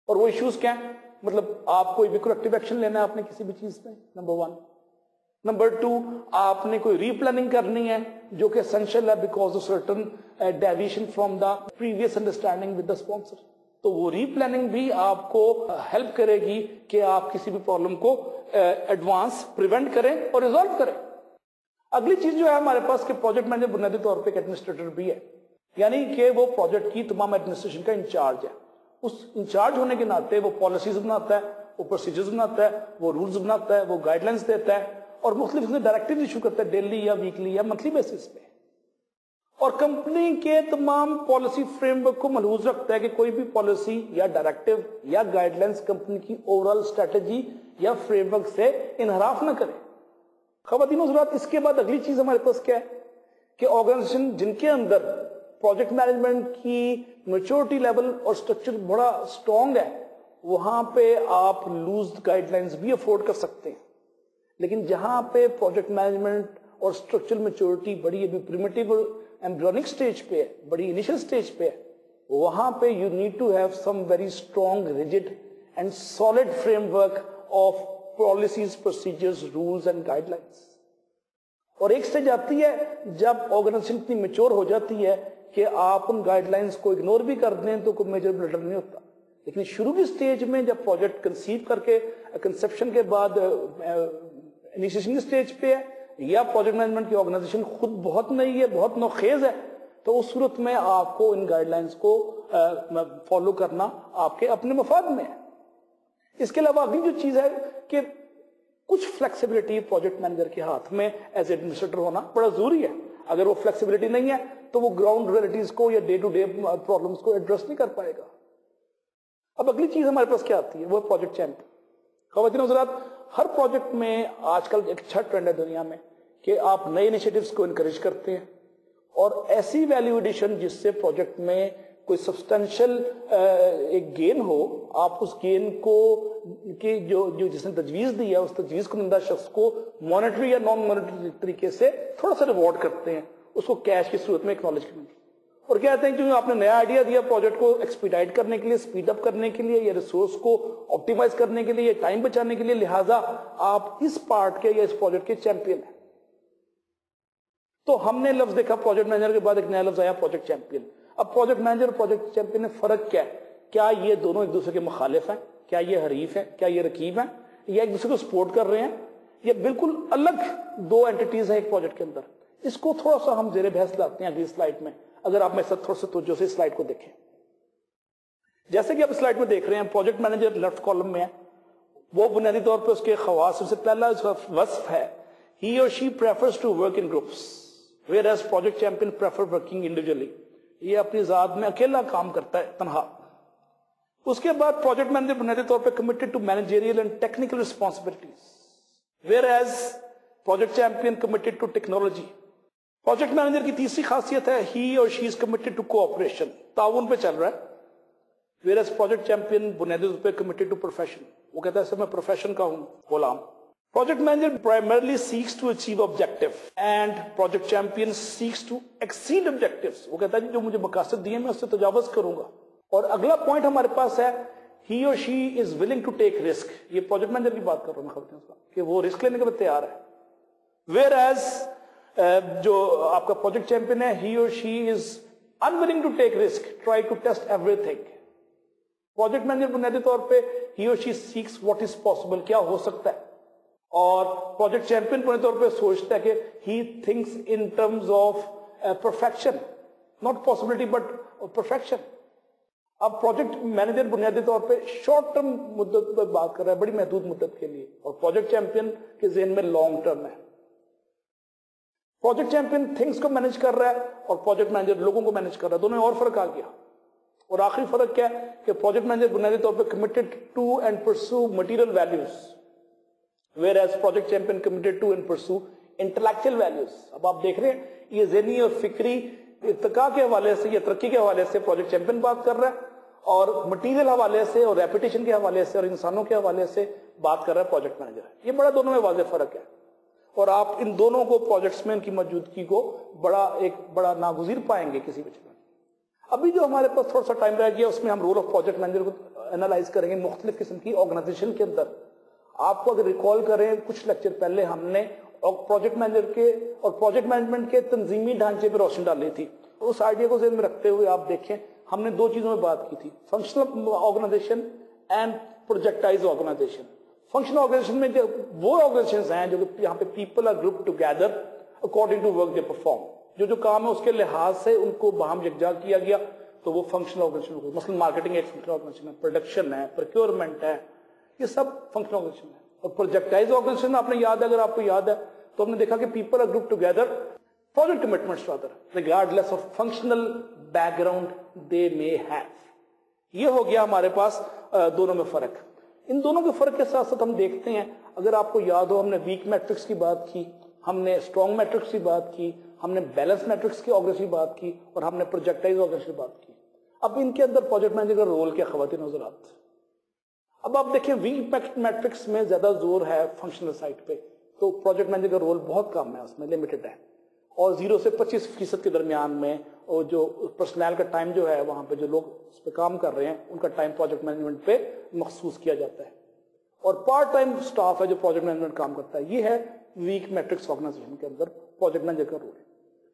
اور وہ ایشوز کیا ہیں, مطلب آپ کوئی بھی کریکٹیو ایکشن لینا ہے آپ نے کسی بھی چیز پہ, نمبر 1. نمبر 2, آپ نے کوئی ری پلاننگ کرنی ہے جو کہ اسینشیل ہے because of certain deviation from the previous understanding with the sponsor. تو وہ ری پلاننگ بھی آپ کو ہیلپ کرے گی کہ آپ کسی بھی پرابلم کو ایڈوانس پریونٹ کریں اور ریزالو کریں. اگلی چیز جو ہے ہمارے پاس کہ پروجیکٹ مینیجر بنیادی طور پہ ایک ایڈمنسٹریٹر بھی ہے, یعنی کہ وہ پروجیکٹ کی تمام ایڈمنسٹریشن کا انچارج ہے. اس انچارج ہونے کے ناطے وہ پالیسیز بناتا ہے, وہ پروسیجرز بناتا ہے, وہ رولز بناتا ہے, وہ گائیڈ لائنس دیتا ہے, اور مختلف ڈائریکٹیو ایشو کرتا ہے ڈیلی یا ویکلی یا منتھلی بیسس پہ. اور کمپنی کے تمام پالیسی فریم ورک کو ملحوظ رکھتا ہے کہ کوئی بھی پالیسی یا ڈائریکٹیو یا گائیڈ لائنس کمپنی کی اوور آل اسٹریٹجی یا فریم ورک سے انحراف نہ کرے. خواتین حضرات, اس کے بعد اگلی چیز ہمارے پاس کیا ہے کہ آرگنائزیشن جن کے اندر پروجیکٹ مینجمنٹ کی میچورٹی لیول اور اسٹرکچر بڑا اسٹرانگ ہے, وہاں پہ آپ لوز گائیڈ لائنس بھی افورڈ کر سکتے ہیں. لیکن جہاں پہ پروجیکٹ مینجمنٹ اور اسٹرکچرل میچورٹی بڑی ابھی پریمیٹیو ایمبریونک سٹیج پہ ہے, بڑی انیشل سٹیج پہ ہے, وہاں پہ you need to have some very strong rigid and solid framework of policies, procedures, rules and guidelines. اور ایک سٹیج آتی ہے جب آرگنائزیشن اتنی میچور ہو جاتی ہے کہ آپ ان گائیڈ لائنس کو اگنور بھی کر دیں تو کوئی میجر بلڈر نہیں ہوتا. لیکن شروع کی سٹیج میں جب پروجیکٹ کنسیو کر کے کنسپشن کے بعد انیشیشن کی سٹیج پہ ہے یا پروجیکٹ مینجمنٹ کی آرگنائزیشن خود بہت نئی ہے, بہت نوخیز ہے, تو اس صورت میں آپ کو ان گائیڈ لائنس کو فالو کرنا آپ کے اپنے مفاد میں ہے. اس کے علاوہ اگلی جو چیز ہے کہ کچھ فلیکسیبلٹی پروجیکٹ مینیجر کے ہاتھ میں ایز ایڈمنسٹریٹر ہونا بڑا ضروری ہے. اگر وہ فلیکسیبلٹی نہیں ہے تو وہ گراؤنڈ ریئلٹیز کو یا ڈے ٹو ڈے پرابلمس کو ایڈریس نہیں کر پائے گا. اب اگلی چیز ہمارے پاس کیا آتی ہے, وہ پروجیکٹ چیمپئن. خواتین حضرات, ہر پروجیکٹ میں آج کل ایک اچھا ٹرینڈ ہے دنیا میں کہ آپ نئے انیشیٹوز کو انکریج کرتے ہیں اور ایسی ویلیو ایڈیشن جس سے پروجیکٹ میں کوئی سبسٹینشل ایک گین ہو, آپ اس گین کو کہ جو جس نے تجویز دی ہے اس تجویز کنندہ شخص کو مانیٹری یا نان مانیٹری طریقے سے تھوڑا سا ریوارڈ کرتے ہیں, اس کو کیش کی صورت میں اکنالج کرنے کی, اور کہتے ہیں کہ آپ نے نیا آئیڈیا دیا پروجیکٹ کو ایکسپیڈائٹ کرنے کے لیے, اسپیڈ اپ کرنے کے لیے, یا ریسورس کو آپٹیمائز کرنے کے لیے, یا ٹائم بچانے کے لیے, لہٰذا آپ اس پارٹ کے یا اس پروجیکٹ کے چیمپئن ہیں. تو ہم نے لفظ دیکھا پروجیکٹ مینیجر کے بعد ایک نیا لفظ آیا پروجیکٹ چیمپئن. اب پروجیکٹ مینیجر اور پروجیکٹ چیمپئن میں فرق کیا ہے؟ کیا یہ دونوں ایک دوسرے کے مخالف ہیں؟ کیا یہ حریف ہیں؟ کیا یہ رقیب ہیں؟ یا ایک دوسرے کو سپورٹ کر رہے ہیں؟ یہ بالکل الگ دو اینٹیز ہیں ایک پروجیکٹ کے اندر. اس کو تھوڑا سا ہم زیر بحث لاتے ہیں اگلی سلائڈ میں, اگر آپ میں تھوڑا سا توجہ سے سلائڈ کو دیکھیں. جیسے کہ آپ سلائڈ میں دیکھ رہے ہیں پروجیکٹ مینیجر لیفٹ کالم میں ہے, وہ بنیادی طور پہ اس کے خواص سب سے پہلا وصف ہے he or she prefers to work in groups whereas project champion prefer working individually. یہ اپنی ذات میں اکیلا کام کرتا ہے, تنہا. اس کے بعد پروجیکٹ مینیجر بنیادی طور پہ committed to managerial and technical responsibilities whereas project champion committed to technology. Project manager کی تیسری خاصیت ہے he or she is committed to cooperation, تعاون پہ چل رہا ہے. whereas project champion بنیادی طور پہ committed to profession, وہ کہتا ہے سر میں پروفیشن کا ہوں Ghulam. Project manager primarily seeks to achieve objective and project champion seeks to exceed objectives. وہ کہتا ہے جو مجھے مقاصد دیے میں اس سے تجاوز کروں گا. اور اگلا پوائنٹ ہمارے پاس ہے he or she is willing to take risk. یہ پروجیکٹ مینیجر کی بات کر رہا ہوں میں کہ وہ رسک لینے کے لیے تیار ہے. whereas جو آپ کا پروجیکٹ چیمپئن ہے he or she is unwilling to take risk, try to test everything. Project manager بنیادی طور پہ he or she seeks what is possible, کیا ہو سکتا ہے, اور پروجیکٹ چیمپئن بنیادی طور پہ سوچتا ہے کہ he thinks in terms of perfection, not possibility but perfection. اب پروجیکٹ مینیجر بنیادی طور پہ شارٹ ٹرم مدت پر بات کر رہا ہے, بڑی محدود مدت کے لیے, اور پروجیکٹ چیمپئن کے ذہن میں لانگ ٹرم ہے. پروجیکٹ چیمپئن تھنگس کو مینج کر رہا ہے اور پروجیکٹ مینیجر لوگوں کو مینج کر رہا ہے, دونوں میں اور فرق آ گیا. اور آخری فرق کیا ہے کہ پروجیکٹ مینیجر بنیادی طور پہ committed to and pursue material values whereas project champion committed to and pursue intellectual values. اب آپ دیکھ رہے ہیں یہ ذہنی اور فکری ارتقاء کے حوالے سے یا ترقی کے حوالے سے پروجیکٹ چیمپئن بات کر رہا ہے, اور مٹیریل حوالے سے اور ریپوٹیشن کے حوالے سے اور انسانوں کے حوالے سے بات کر رہا ہے پروجیکٹ مینیجر. یہ بڑا دونوں میں واضح فرق ہے, اور آپ ان دونوں کو پروجیکٹس میں ان کی موجودگی کو بڑا ناگزیر پائیں گے کسی بھی جگہ. ابھی جو ہمارے پاس تھوڑا سا ٹائم رہ گیا اس میں ہم رول آف پروجیکٹ مینیجر کو انالائز کریں گے مختلف قسم کی آرگنائزیشن کے اندر. آپ کو اگر ریکال کریں کچھ لیکچر پہلے ہم نے پروجیکٹ مینیجر کے اور پروجیکٹ مینجمنٹ کے تنظیمی ڈھانچے پہ روشنی ڈالی تھی. اس آئیڈیا کو ذہن میں رکھتے ہوئے آپ دیکھیں ہم نے دو چیزوں میں بات کی تھی, functional organisation and projectised organisation. Functional organisation میں وہ آرگنائزیشن ہیں جو یہاں پہ people are group together according to work they perform, جو کام ہے اس کے لحاظ سے ان کو باہم یکجا کیا گیا, تو وہ فنکشنل آرگنائزیشن ہوگی. مثلا مارکیٹنگ ایک فنکشنل آرگنائزیشن ہے, پروڈکشن ہے, پروکیورمنٹ ہے, یہ سب فنکشنل آرگنائزیشن ہے. اور پروجیکٹائز آرگنائزیشن آپ نے یاد ہے, اگر آپ کو یاد ہے تو ہم نے دیکھا کہ people are group together project commitments rather regardless of functional background they may have. یہ ہو گیا ہمارے پاس دونوں میں فرق. ان دونوں کے فرق کے ساتھ ساتھ ہم دیکھتے ہیں, اگر آپ کو یاد ہو ہم نے ویک میٹرکس کی بات کی, ہم نے اسٹرانگ میٹرکس کی بات کی, ہم نے بیلنس میٹرکس کی آرگنائزیشن کی بات کی, اور ہم نے پروجیکٹائز آرگنائزیشن کی بات کی. اب ان کے اندر پروجیکٹ مینیجر کا رول کیا خواتین حضرات؟ اب آپ دیکھیں ویک میٹرکس میں زیادہ زور ہے فنکشنل سائٹ پہ, تو پروجیکٹ مینیجر کا رول بہت کم ہے, اس میں لمیٹڈ ہے. اور 0 سے 25% کے درمیان میں اور جو پرسنل کا ٹائم جو ہے وہاں پہ جو لوگ اس پہ کام کر رہے ہیں ان کا ٹائم پروجیکٹ مینجمنٹ پہ مخصوص کیا جاتا ہے. اور پارٹ ٹائم سٹاف ہے جو پروجیکٹ مینجمنٹ کام کرتا ہے. یہ ہے ویک میٹرکس آرگنائزیشن کے اندر پروجیکٹ مینیجر کا رول.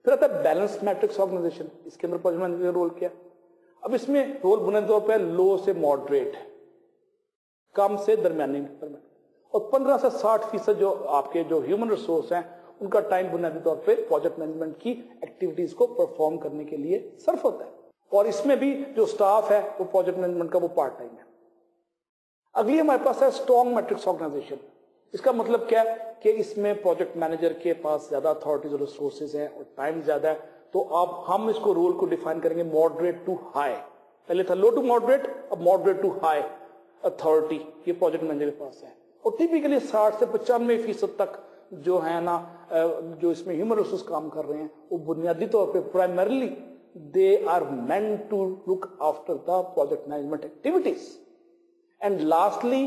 پھر آتا ہے بیلنس میٹرکس آرگنائزیشن. اس کے اندر پروجیکٹ مینیجر کا رول کیا؟ اب اس میں رول بنیادی طور پہ لو سے ماڈریٹ، کم سے درمیانی، اور 15 سے 60% جو آپ کے جو ہیومن ریسورس ہیں ان کا ٹائم بنیادی طور پہ پروجیکٹ مینجمنٹ کی ایکٹیویٹیز کو پرفارم کرنے کے لیے صرف ہوتا ہے. اور اس میں بھی جو سٹاف ہے وہ پروجیکٹ مینجمنٹ کا وہ پارٹ ٹائم ہے. اگلی ہمارے پاس ہے اسٹرانگ میٹرکس آرگنائزیشن. اس کا مطلب کیا ہے کہ اس میں پروجیکٹ مینیجر کے پاس زیادہ اتھارٹیز اور ریسورسز ہیں اور ٹائم زیادہ ہے. تو اب ہم اس کو رول کو ڈیفائن کریں گے ماڈریٹ ٹو ہائی. پہلے تھا لو ٹو ماڈریٹ، اب ماڈریٹ ٹو ہائی اتھارٹی یہ پروجیکٹ مینیجر کے پاس ہے. اور ٹیپیکلی 60 سے 95% تک جو ہے نا جو اس میں ہیومن ریسورس کام کر رہے ہیں وہ بنیادی طور پہ primarily they are meant to look after the project management activities. And lastly,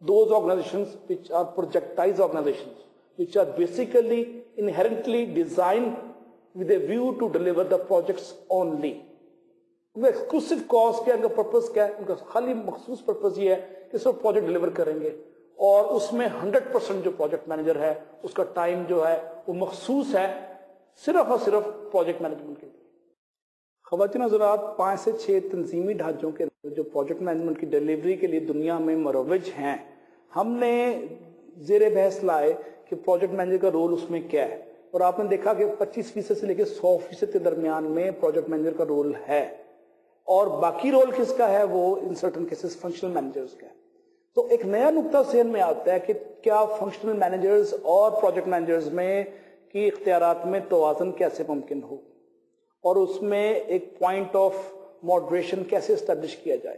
those organizations which are projectized organizations, which are basically inherently designed with a view to deliver the projects only. ان کا ایکسکلوسیو کاز کیا ہے، ان کا پرپز کیا ہے؟ ان کا خالی مخصوص پرپز یہ ہے کہ صرف پروجیکٹ ڈلیور کریں گے اور اس میں 100% جو پروجیکٹ مینیجر ہے اس کا ٹائم جو ہے وہ مخصوص ہے صرف اور صرف پروجیکٹ مینجمنٹ کے لیے. خواتین حضرات، 5 سے 6 تنظیمی ڈھانچوں کے جو پروجیکٹ مینجمنٹ کی ڈیلیوری کے لیے دنیا میں مروج ہیں، ہم نے زیر بحث لائے کہ پروجیکٹ مینیجر کا رول اس میں کیا ہے. اور آپ نے دیکھا کہ 25% سے لے کے 100% کے درمیان میں پروجیکٹ مینیجر کا رول ہے، اور باقی رول کس کا ہے؟ وہ ان سرٹن کیسز فنکشنل مینیجرز کا ہے. تو ایک نیا نقطہ ذہن میں آتا ہے کہ کیا فنکشنل مینیجرز اور پروجیکٹ مینیجرز میں کی اختیارات میں توازن کیسے ممکن ہو، اور اس میں ایک پوائنٹ آف ماڈریشن کیسے اسٹیبلش کیا جائے.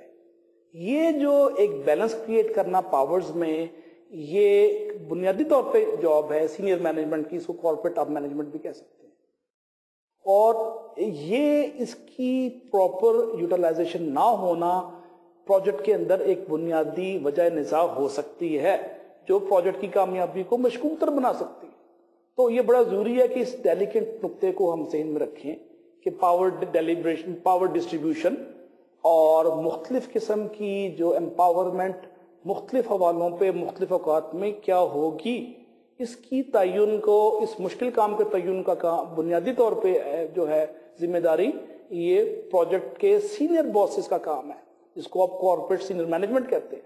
یہ جو ایک بیلنس کریٹ کرنا پاورز میں، یہ بنیادی طور پہ جاب ہے سینئر مینجمنٹ کی. اس کو کارپوریٹ آپ مینجمنٹ بھی کہہ سکتے ہیں. اور یہ اس کی پراپر یوٹیلائزیشن نہ ہونا پروجیکٹ کے اندر ایک بنیادی وجہ نزاع ہو سکتی ہے جو پروجیکٹ کی کامیابی کو مشکوک تر بنا سکتی ہے. تو یہ بڑا ضروری ہے کہ اس ڈیلیکیٹ نقطے کو ہم ذہن میں رکھیں کہ پاور ڈیلیبریشن، پاور ڈسٹریبیوشن اور مختلف قسم کی جو امپاورمنٹ مختلف حوالوں پہ مختلف اوقات میں کیا ہوگی، اس کی تعین کو، اس مشکل کام کے تعین کا کام بنیادی طور پہ جو ہے ذمہ داری یہ پروجیکٹ کے سینئر باسز کا کام ہے، جس کو آپ کارپوریٹ سینئر مینجمنٹ کہتے ہیں.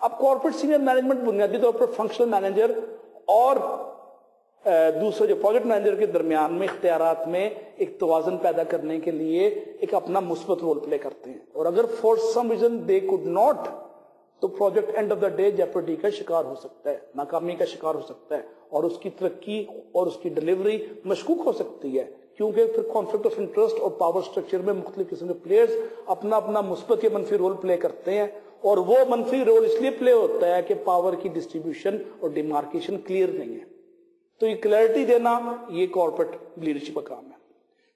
اب کارپوریٹ سینئر مینجمنٹ بنیادی طور پر فنکشنل مینیجر اور دوسرے جو پروجیکٹ مینیجر کے درمیان میں اختیارات میں ایک توازن پیدا کرنے کے لیے ایک اپنا مثبت رول پلے کرتے ہیں. اور اگر for some reason they could not, تو project end of the day jeopardy کا شکار ہو سکتا ہے، ناکامی کا شکار ہو سکتا ہے، اور اس کی ترقی اور اس کی ڈلیوری مشکوک ہو سکتی ہے، کیونکہ پھر کانفلکٹ آف انٹرسٹ اور پاور سٹرکچر میں مختلف قسم کے پلیئرز اپنا اپنا مثبت یا منفی رول پلے کرتے ہیں. اور وہ منفی رول اس لیے پلے ہوتا ہے کہ پاور کی ڈسٹریبیوشن اور ڈیمارکیشن کلیئر نہیں ہے. تو یہ کلیئرٹی دینا یہ کارپوریٹ لیڈرشپ کا کام ہے.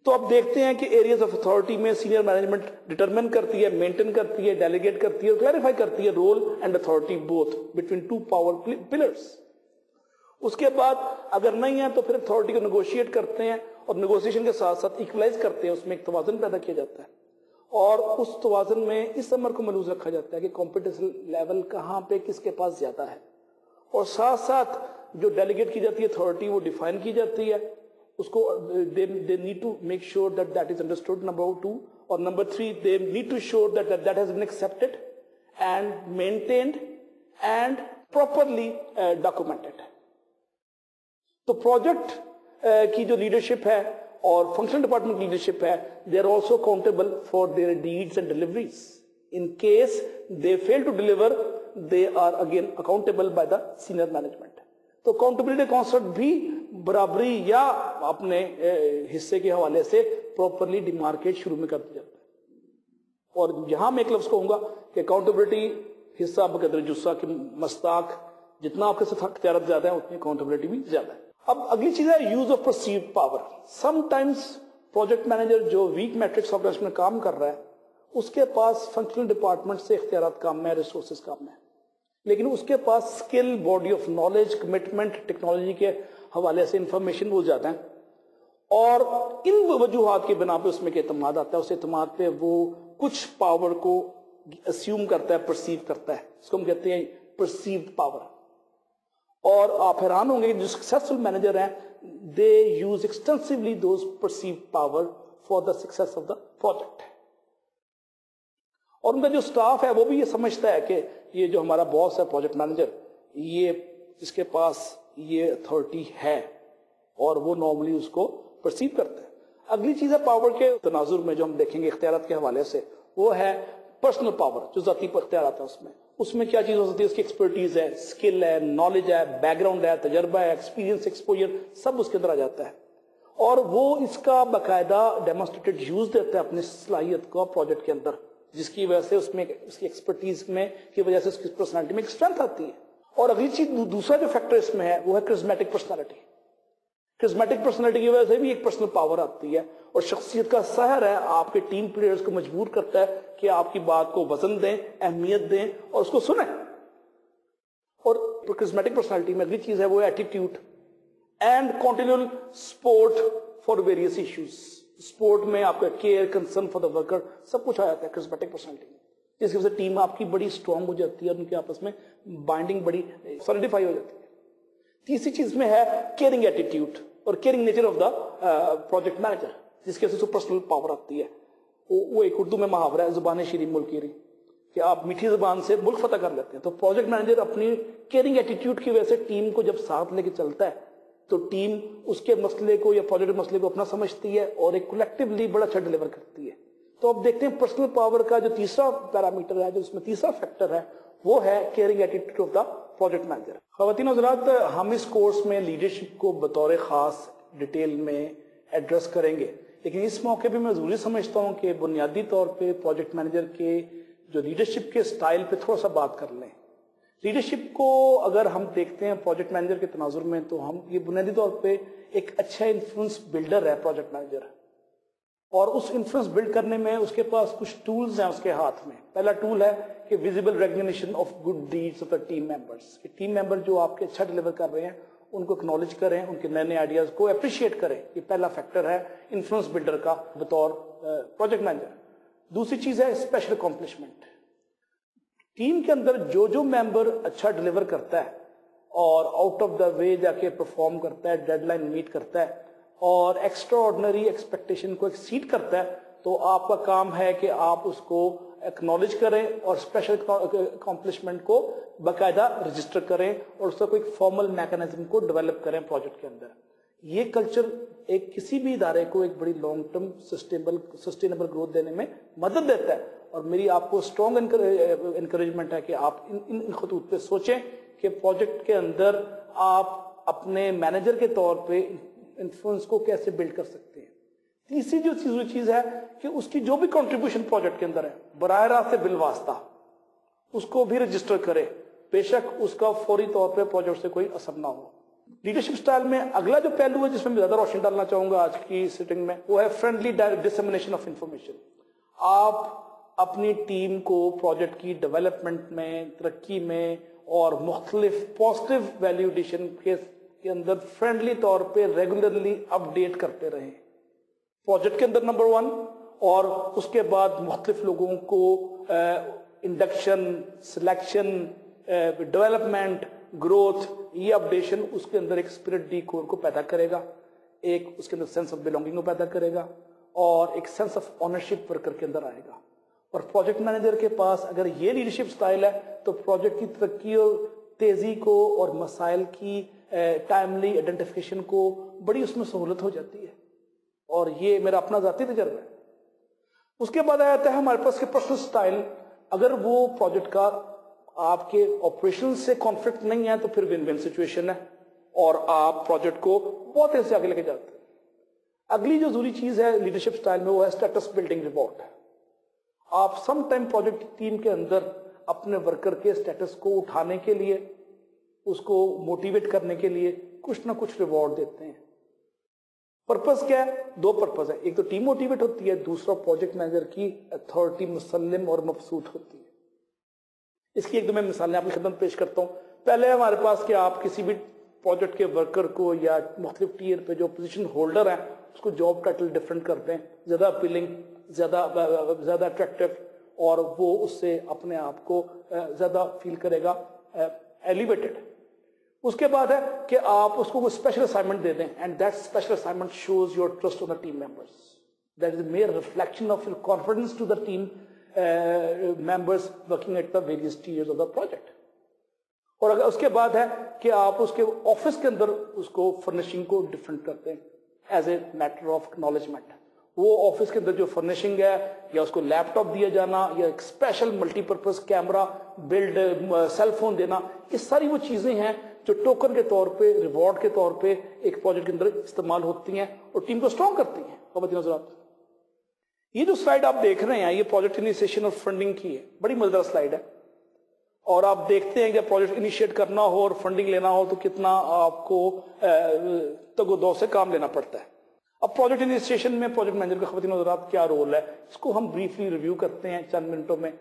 تو اب دیکھتے ہیں کہ ایریاز آف اتھارٹی میں سینئر مینجمنٹ ڈٹرمن کرتی ہے، مینٹین کرتی ہے، ڈیلیگیٹ کرتی ہے اور کلیریفائی کرتی ہے role and authority both between two power pillars. اس کے بعد اگر نہیں ہے تو پھر اتھارٹی کو نیگوشیٹ کرتے ہیں اور نیگوشیشن کے ساتھ ساتھ ایکولائز کرتے ہیں، اس میں ایک توازن پیدا کیا جاتا ہے. اور اس توازن میں اس امر کو ملحوظ رکھا جاتا ہے کہ کمپٹیشن لیول کہاں پہ کس کے پاس زیادہ ہے، اور ساتھ ساتھ جو ڈیلیگیٹ کی جاتی ہے اتھارٹی وہ ڈیفائن کی جاتی ہے. اس کو they need to make sure that is understood, number 2. اور number 3, they need to show that has been accepted and maintained and properly documented. تو پروجیکٹ کی جو لیڈرشپ ہے اور فنکشنل ڈپارٹمنٹ کی لیڈرشپ ہے، they are also accountable for their deeds and deliveries. In case they fail to deliver, they are again accountable by the senior management. تو اکاؤنٹیبلٹی کانسیپٹ بھی برابری یا اپنے حصے کے حوالے سے پراپرلی ڈیمارکیٹ شروع میں کر دیا جاتا ہے. اور یہاں میں ایک لفظ کہوں گا کہ اکاؤنٹیبلٹی حصہ بقدر جسہ کے مستاق، جتنا آپ کے ساتھ اختیارات زیادہ ہیں اتنی اکاؤنٹیبلٹی بھی زیادہ ہے. اب اگلی چیز ہے use of perceived power. Some times project manager جو ویک میٹرکس آرگنائزیشن میں کام کر رہا ہے اس کے پاس فنکشنل ڈپارٹمنٹ سے اختیارات کام میں، ریسورسز کام میں، لیکن اس کے پاس skill, body of knowledge, commitment, technology کے حوالے سے انفارمیشن بہت زیادہ ہے. اور ان وجوہات کی بنا پہ اس میں اعتماد آتا ہے. اس اعتماد پہ وہ کچھ پاور کو اسیوم کرتا ہے, پرسیو کرتا ہے, اس کو ہم کہتے ہیں پرسیوڈ پاور. اور آپ حیران ہوں گے کہ جو سکسیسفل مینیجر ہیں they use extensively those perceived power for the success of the project. اور ان کا جو سٹاف ہے وہ بھی یہ سمجھتا ہے کہ یہ جو ہمارا باس ہے پروجیکٹ مینیجر, یہ اس کے پاس یہ اتھارٹی ہے اور وہ نارملی اس کو پرسیو کرتا ہے. اگلی چیز ہے پاور کے تناظر میں جو ہم دیکھیں گے اختیارات کے حوالے سے, وہ ہے پرسنل پاور, جو ذاتی اختیارات ہے. اس میں کیا چیز ہو سکتی ہے, اس کی ایکسپرٹیز ہے, اسکل ہے, نالج ہے, بیک گراؤنڈ ہے, تجربہ ہے, ایکسپیرینس, ایکسپوجر, سب اس کے اندر آ جاتا ہے. اور وہ اس کا باقاعدہ ڈیمونسٹریٹڈ یوز دیتا ہے اپنی صلاحیت کو پروجیکٹ کے اندر, جس کی وجہ سے اس میں اس کی ایکسپرٹیز میں کی وجہ سے اس کی پرسنالٹی میں ایک اسٹرینتھ آتی ہے. اور اگلی چیز دوسرا جو فیکٹر اس میں ہے وہ ہے کرزمیٹک پرسنالٹی. کرزمیٹک پرسنالٹی کی وجہ سے بھی ایک پرسنل پاور آتی ہے, اور شخصیت کا سحر ہے, آپ کے ٹیم پلیئرز کو مجبور کرتا ہے کہ آپ کی بات کو وزن دیں, اہمیت دیں اور اس کو سنیں. اور کرزمیٹک پرسنالٹی میں اگلی چیز ہے وہ attitude and continual support for various issues. Support میں آپ کا care, concern for the worker, سب کچھ آ جاتا ہے کرزمیٹک پرسنالٹی میں, جس کی وجہ سے ٹیم آپ کی بڑی اسٹرانگ ہو جاتی ہے اور ان کے آپس میں بائنڈنگ بڑی سولیڈیفائی ہو جاتی ہے. تیسری چیز میں ہے کیئرنگ ایٹیٹیوڈ اور caring nature of the project manager, جس کی وجہ سے پرسنل پاور آتی ہے. وہ ایک اردو میں محاورہ ہے, زبان شیریں ملک کیری, کہ آپ میٹھی زبان سے ملک فتح کر لیتے ہیں. تو پروجیکٹ مینیجر اپنی کیئرنگ ایٹیٹیوڈ کی وجہ سے ٹیم کو جب ساتھ لے کے چلتا ہے تو ٹیم اس کے مسئلے کو یا پروجیکٹ مسئلے کو اپنا سمجھتی ہے اور ایک کولیکٹیولی بڑا اچھا ڈیلیور کرتی ہے. تو اب دیکھتے ہیں پرسنل پاور کا جو تیسرا پیرامیٹر ہے, جو اس میں تیسرا فیکٹر ہے, وہ ہے caring attitude of the project manager. خواتین و حضرات, ہم اس کورس میں لیڈرشپ کو بطور خاص ڈیٹیل میں ایڈریس کریں گے, لیکن اس موقع پہ میں ضروری سمجھتا ہوں کہ بنیادی طور پہ پروجیکٹ مینیجر کے جو لیڈرشپ کے سٹائل پہ تھوڑا سا بات کر لیں. لیڈرشپ کو اگر ہم دیکھتے ہیں پروجیکٹ مینیجر کے تناظر میں, تو ہم یہ بنیادی طور پہ ایک اچھا انفلوئنس بلڈر ہے پروجیکٹ مینیجر, اور اس انفلوئنس بلڈ کرنے میں اس کے پاس کچھ ٹولز ہیں اس کے ہاتھ میں. پہلا ٹول ہے کہ visible recognition of good deeds of the team members. Team member جو آپ کے اچھا ڈیلیور کر رہے ہیں ان کو اکنالج کریں, ان کے نئے نئے آئیڈیاز کو اپریشیٹ کریں. یہ پہلا فیکٹر ہے انفلوئنس بلڈر کا بطور پروجیکٹ مینیجر. دوسری چیز ہے اسپیشل اکمپلشمنٹ. ٹیم کے اندر جو ممبر اچھا ڈیلیور کرتا ہے اور آؤٹ آف دا وے جا کے پرفارم کرتا ہے, ڈیڈ لائن میٹ کرتا ہے اور ایکسٹرا آرڈنری ایکسپیکٹیشن کو ایکسیڈ کرتا ہے, تو آپ کا کام ہے کہ آپ اس کو اکنالج کریں اور اسپیشل اکمپلشمنٹ کو باقاعدہ رجسٹر کریں اور اس کا کوئی فارمل میکانزم کو ڈیولپ کریں پروجیکٹ کے اندر. یہ کلچر ایک کسی بھی ادارے کو ایک بڑی لانگ ٹرم سسٹینیبل گروتھ دینے میں مدد دیتا ہے. اور میری آپ کو اسٹرانگ انکریجمنٹ ہے کہ آپ ان خطوط پہ سوچیں کہ پروجیکٹ کے اندر آپ اپنے مینیجر کے طور پہ انفلوئنس کو کیسے بلڈ کر سکتے ہیں. تیسری جو چیز ہے کہ اس کی جو بھی کنٹریبیوشن پروجیکٹ کے اندر ہے براہ راست سے بالواسطہ اس کو بھی رجسٹر کرے, بے شک اس کا فوری طور پہ پروجیکٹ سے کوئی اثر نہ ہو. لیڈرشپ سٹائل میں اگلا جو پہلو ہے جس میں زیادہ روشنی ڈالنا چاہوں گا آج کی سیٹنگ میں, وہ ہے فرینڈلی ڈسمنیشن آف انفارمیشن. آپ اپنی ٹیم کو پروجیکٹ کی ڈیولپمنٹ میں, ترقی میں اور مختلف پازیٹیو ویلیو ایڈیشن کے اندر فرینڈلی طور پہ ریگولرلی اپ ڈیٹ کرتے رہیں پروجیکٹ کے اندر, نمبر 1. اور اس کے بعد مختلف لوگوں کو انڈکشن, سلیکشن, ڈیولپمنٹ, گروتھ, یہ اپڈیشن اس کے اندر ایک اسپرٹ ڈی کور کو پیدا کرے گا, ایک اس کے اندر سینس آف بلونگنگ کو پیدا کرے گا اور ایک سینس آف آنرشپ ورکر کے اندر آئے گا. اور پروجیکٹ مینیجر کے پاس اگر یہ لیڈرشپ سٹائل ہے تو پروجیکٹ کی ترقی اور تیزی کو اور مسائل کی ٹائملی آئیڈینٹیفیکیشن کو بڑی اس میں سہولت ہو جاتی ہے. اور یہ میرا اپنا ذاتی تجربہ ہے. اس کے بعد آتا ہے ہمارے پاس کے پرسنل سٹائل. اگر وہ پروجیکٹ کا آپ کے آپریشن سے کانفلکٹ نہیں ہے تو پھر ون ون سچویشن ہے اور آپ پروجیکٹ کو بہت ایسے آگے لے کے جاتے ہیں. اگلی جو ضروری چیز ہے لیڈرشپ سٹائل میں وہ ہے اسٹیٹس بلڈنگ ریوارڈ. آپ سم ٹائم پروجیکٹ ٹیم کے اندر اپنے ورکر کے اسٹیٹس کو اٹھانے کے لیے, اس کو موٹیویٹ کرنے کے لیے کچھ نہ کچھ ریوارڈ دیتے ہیں. پرپز کیا ہے؟ 2 پرپز ہے. ایک تو ٹیم موٹیویٹ ہوتی ہے, دوسرا پروجیکٹ مینیجر کی اتھارٹی مسلم اور مبسوط ہوتی ہے. اس کی ایک دو میں مثالیں آپ کی خدمت پیش کرتا ہوں. پہلے ہمارے پاس کہ آپ کسی بھی پروجیکٹ کے ورکر کو یا مختلف ٹیئر پہ جو پوزیشن ہولڈر ہیں اس کو جاب ٹائٹل ڈفرینٹ کر دیں, زیادہ اپیلنگ, زیادہ اٹریکٹیو, اور وہ اس سے اپنے آپ کو زیادہ فیل کرے گا ایلیویٹڈ. اس کے بعد ہے کہ آپ اس کو کوئی اسپیشل اسائنمنٹ دے دیں, and that special assignment shows your trust on the team members. That is mere reflection of your confidence to the team members working at the various tiers of the project. اور اگر اس کے بعد ہے کہ آپ اس کے آفس کے اندر اس کو فرنیشنگ کو ڈفرینٹ کرتے ہیں as a matter of acknowledgement. وہ آفس کے اندر جو فرنیشنگ ہے, یا اس کو لیپ ٹاپ دیا جانا, یا ایک special multipurpose camera built, cell phone دینا, یہ ساری وہ چیزیں ہیں جو ٹوکن کے طور پہ, ریوارڈ کے طور پہ ایک پروجیکٹ کے اندر استعمال ہوتی ہیں اور ٹیم کو اسٹرانگ کرتی ہیں. خواتین حضرات, یہ جو سلائیڈ آپ دیکھ رہے ہیں یہ پروجیکٹ انیشیشن اور فنڈنگ کی ہے, بڑی مزیدار سلائیڈ ہے. اور آپ دیکھتے ہیں کہ پروجیکٹ انیشیٹ کرنا ہو اور فنڈنگ لینا ہو تو کتنا آپ کو تگ و دو سے کام لینا پڑتا ہے. اب پروجیکٹ انیشیشن میں پروجیکٹ مینیجر کا خواتین حضرات کیا رول ہے, اس کو ہم بریفلی ریویو کرتے ہیں چند منٹوں میں.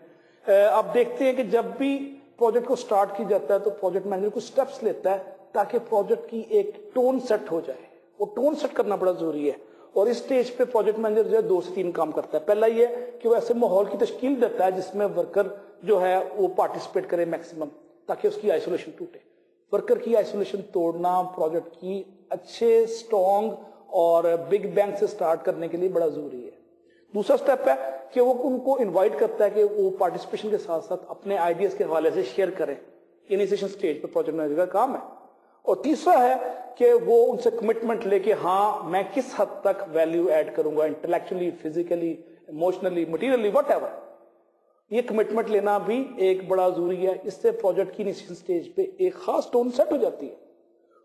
آپ دیکھتے ہیں کہ جب بھی پروجیکٹ کو سٹارٹ کی جاتا ہے تو پروجیکٹ مینیجر کو سٹیپس لیتا ہے تاکہ پروجیکٹ کی ایک ٹون سیٹ ہو جائے. وہ ٹون سیٹ کرنا بڑا ضروری ہے, اور اس سٹیج پہ پروجیکٹ مینیجر جو ہے 2 سے 3 کام کرتا ہے. پہلا یہ کہ وہ ایسے ماحول کی تشکیل دیتا ہے جس میں ورکر جو ہے وہ پارٹیسپیٹ کرے میکسیمم, تاکہ اس کی آئسولیشن ٹوٹے. ورکر کی آئسولیشن توڑنا پروجیکٹ کی اچھے اسٹرانگ اور بگ بینگ سے سٹارٹ کرنے کے لیے بڑا ضروری ہے. دوسرا سٹیپ ہے کہ وہ ان کو انوائٹ کرتا ہے کہ وہ پارٹیسپیشن کے ساتھ ساتھ اپنے آئیڈیاز کے حوالے سے شیئر کریں. انیشیشن سٹیج پہ پروجیکٹ مینیجر کا کام ہے. اور تیسرا ہے کہ وہ ان سے کمٹمنٹ لے کے ہاں میں کس حد تک ویلیو ایڈ کروں گا, intellectually, physically, emotionally, materially, whatever ایور. یہ کمٹمنٹ لینا بھی ایک بڑا ضروری ہے. اس سے پروجیکٹ کی انیشیشن سٹیج پہ ایک خاص ٹون سیٹ ہو جاتی ہے.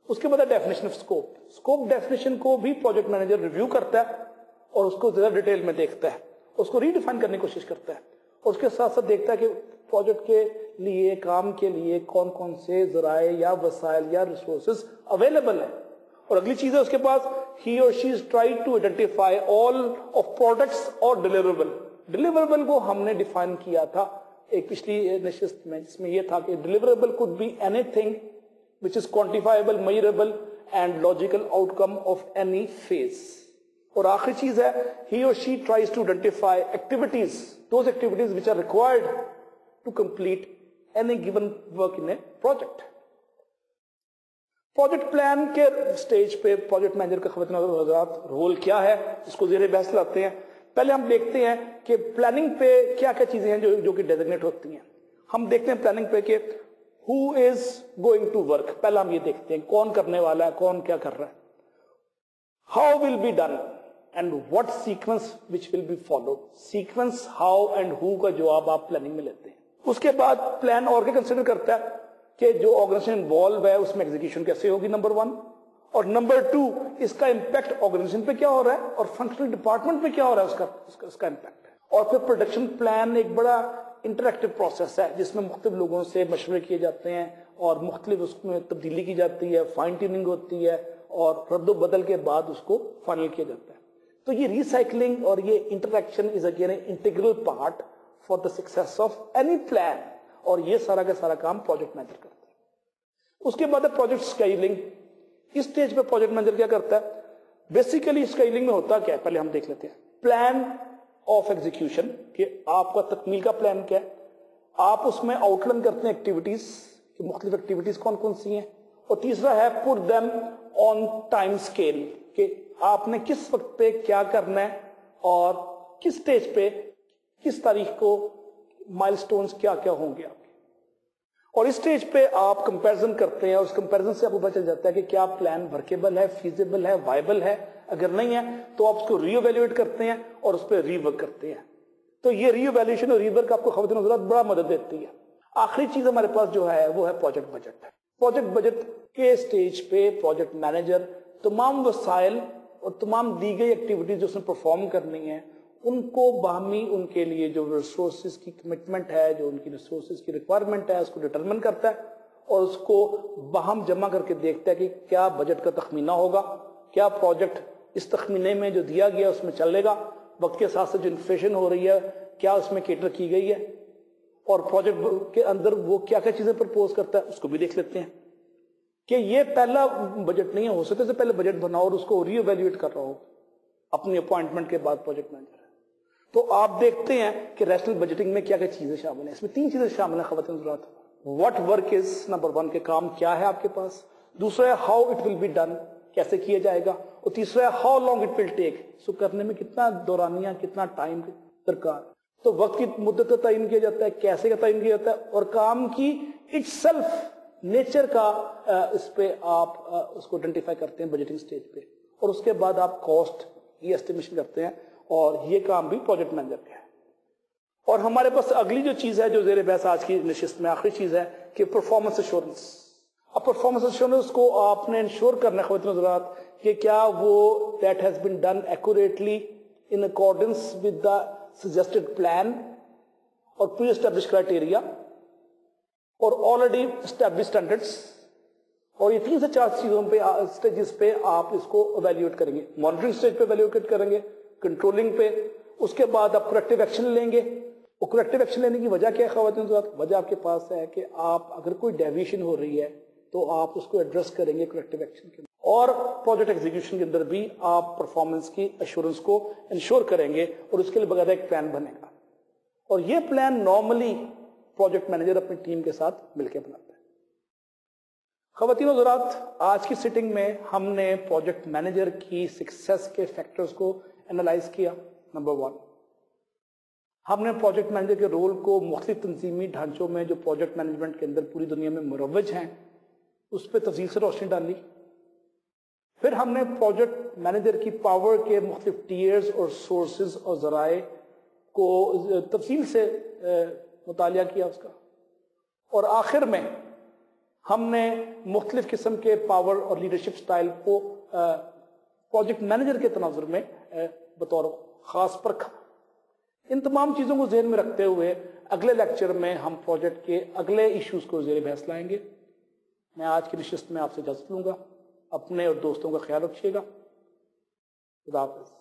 اس کے بعد ہے definition of scope. Scope definition کو بھی پروجیکٹ مینیجر ریویو کرتا ہے اور اس کو زیادہ ڈیٹیل میں دیکھتا ہے, اس کو ریڈیفائن کرنے کی کوشش کرتا ہے, اور اس کے ساتھ ساتھ دیکھتا ہے کہ پروجیکٹ کے لیے, کام کے لیے کون کون سے ذرائع یا وسائل یا ریسورسز اویلیبل ہیں. اور اگلی چیز ہے اس کے پاس he or she is trying to identify all of products or deliverable. ڈلیوربل کو ہم نے ڈیفائن کیا تھا ایک پچھلی نشست میں, جس میں یہ تھا کہ ڈلیوربل could be anything which is quantifiable, measurable and logical outcome of any phase. اور آخری چیز ہے he or she tries to identify activities, those activities which are required to complete any given work in a project. Project plan کے سٹیج پہ پروجیکٹ مینیجر کا خواتین اور حضرات رول کیا ہے, اس کو زیر بحث لاتے ہیں. پہلے ہم دیکھتے ہیں کہ پلاننگ پہ کیا کیا چیزیں ہیں جو کہ ڈیزگنیٹ ہوتی ہیں. ہم دیکھتے ہیں پلاننگ پہ کہ who is going to work. پہلا ہم یہ دیکھتے ہیں کون کرنے والا ہے, کون کیا کر رہا ہے. How will be done and what sequence which will be followed. Sequence, how and who کا جواب آپ پلاننگ میں لیتے ہیں. اس کے بعد پلان اور کیا کنسیڈر کرتا ہے کہ جو آرگنائزیشن انوالو ہے اس میں ایگزیکیوشن کیسے ہوگی, نمبر 1. اور نمبر 2 اس کا امپیکٹ آرگنائزیشن پہ کیا ہو رہا ہے اور فنکشنل ڈپارٹمنٹ پہ کیا ہو رہا ہے اس کا امپیکٹ. اور پھر پروڈکشن پلان ایک بڑا انٹریکٹیو پروسیس ہے جس میں مختلف لوگوں سے مشورے کیے جاتے ہیں اور مختلف اس میں تبدیلی کی جاتی ہے, فائن ٹیوننگ ہوتی ہے اور رد و بدل کے بعد اس کو فائنل کیا جاتا ہے. تو یہ ریسائکلنگ اور یہ interaction is again a integral part for the success of any plan, اور یہ سارا کا سارا کام پروجیکٹ مینیجر کرتا ہے. اس کے بعد ہے پروجیکٹ اسکیلنگ. اس سٹیج پہ پروجیکٹ مینیجر کیا کرتا ہے, بیسیکلی اسکیلنگ میں ہوتا کیا ہے پہلے ہم دیکھ لیتے ہیں. پلان آف ایگزیکیوشن, کہ آپ کا تکمیل کا پلان کیا ہے. آپ اس میں آؤٹ لائن کرتے ہیں ایکٹیویٹیز, کہ مختلف ایکٹیویٹیز کون کون سی ہیں. اور تیسرا ہے put them on time scale, کہ آپ نے کس وقت پہ کیا کرنا ہے اور کس سٹیج پہ کس تاریخ کو مائل سٹونز کیا کیا ہوں گے آپ کے. اور اس سٹیج پہ آپ کمپیرزن کرتے ہیں اور اس کمپیرزن سے آپ کو پتہ چل جاتا ہے کہ کیا پلان ورکیبل ہے, فیزیبل ہے, وائبل ہے. اگر نہیں ہے تو آپ اس کو ری ایویلویٹ کرتے ہیں اور اس پہ ری ورک کرتے ہیں. تو یہ ری ایویلویشن اور ری ورک آپ کو خواتین حضرات بڑا مدد دیتی ہے. آخری چیز ہمارے پاس جو ہے وہ ہے پروجیکٹ بجٹ. پروجیکٹ بجٹ کے سٹیج پہ پروجیکٹ مینیجر تمام وسائل اور تمام دی گئی ایکٹیویٹیز جو اس نے پرفارم کرنی ہے ان کو باہمی ان کے لیے جو ریسورسز کی کمٹمنٹ ہے, جو ان کی ریسورسز کی ریکوائرمنٹ ہے, اس کو ڈٹرمن کرتا ہے اور اس کو باہم جمع کر کے دیکھتا ہے کہ کیا بجٹ کا تخمینہ ہوگا, کیا پروجیکٹ اس تخمینے میں جو دیا گیا اس میں چلے گا, وقت کے ساتھ ساتھ جو انفلیشن ہو رہی ہے کیا اس میں کیٹر کی گئی ہے, اور پروجیکٹ کے اندر وہ کیا کیا چیزیں پرپوز کرتا ہے اس کو بھی دیکھ لیتے ہیں. کہ یہ پہلا بجٹ نہیں ہے, ہو سکتا ہے پہلے بجٹ بناؤ اور اس کو ری ایویلویٹ کر رہا ہو, اپنی اپوائنٹمنٹ کے بعد پروجیکٹ مینیجر ہے. تو آپ دیکھتے ہیں کہ ریشنل بجٹنگ میں کیا کیا چیزیں شامل ہیں. اس میں 3 چیزیں شامل ہیں خواتین حضرات. واٹ ورک از، نمبر 1 کہ کام کیا ہے آپ کے پاس. دوسرا ہے how it will be done, کیسے کیا جائے گا. اور تیسرا ہے how long it will take, so کرنے میں کتنا دورانیہ، کتنا ٹائم درکار. تو وقت کی مدت کا تعین کیا جاتا ہے، کیسے کا تعین کیا جاتا ہے، اور کام کی اٹ سیلف نیچر کا اس پہ آپ اس کو آئیڈینٹیفائی کرتے ہیں بجٹنگ سٹیج پہ. اور اس کے بعد آپ کاسٹ کی ایسٹیمیشن کرتے ہیں، اور یہ کام بھی پروجیکٹ مینیجر کا ہے. اور ہمارے پاس اگلی جو چیز ہے جو زیر بحث آج کی نشست میں آخری چیز ہے کہ پرفارمنس ایشورنس. اب پرفارمنس ایشورنس کو آپ نے انشور کرنا ہے خواتین حضرات کہ کیا وہ that has been done accurately in accordance with the suggested plan اور پری اسٹیبلش کرائٹیریا اور آلریڈی اسٹیبلش اسٹینڈرڈس. اور یہ 3 سے 4 چیزوں پہ اسٹیجز پہ آپ اس کو ایویلیویٹ کریں گے. مانیٹرنگ اسٹیج پہ ایویلیویٹ کریں گے، کنٹرولنگ پہ، اس کے بعد آپ کریکٹیو ایکشن لیں گے. اور کریکٹیو ایکشن لینے کی وجہ کیا ہے خواتین حضرات؟ وجہ آپ کے پاس ہے کہ آپ اگر کوئی ڈیویشن ہو رہی ہے تو آپ اس کو ایڈریس کریں گے کریکٹیو ایکشن کے. اور پروجیکٹ ایگزیکیوشن کے اندر بھی آپ پرفارمنس کی ایشورنس کو انشور کریں گے، اور اس کے لیے باقاعدہ ایک پلان بنے گا. اور یہ پلان نارملی پروجیکٹ مینیجر اپنی ٹیم کے ساتھ مل کے بناتا ہے. خواتین حضرات، آج کی سیٹنگ میں ہم نے پروجیکٹ مینیجر کی سکسیس کے فیکٹرز کو انالائز کیا. نمبر 1، ہم نے پروجیکٹ مینیجر کے رول کو مختلف تنظیمی ڈھانچوں میں جو پروجیکٹ مینجمنٹ کے اندر پوری دنیا میں مروج ہیں اس پہ تفصیل سے روشنی ڈالی. پھر ہم نے پروجیکٹ مینیجر کی پاور کے مختلف ٹیئرز اور سورسز اور ذرائع کو تفصیل سے مطالعہ کیا اس کا. اور آخر میں ہم نے مختلف قسم کے پاور اور لیڈرشپ سٹائل کو پروجیکٹ مینیجر کے تناظر میں بطور خاص پرکھا. ان تمام چیزوں کو ذہن میں رکھتے ہوئے اگلے لیکچر میں ہم پروجیکٹ کے اگلے ایشوز کو زیر بحث لائیں گے. میں آج کی نشست میں آپ سے اجازت لوں گا. اپنے اور دوستوں کا خیال رکھیے گا. خدا حافظ.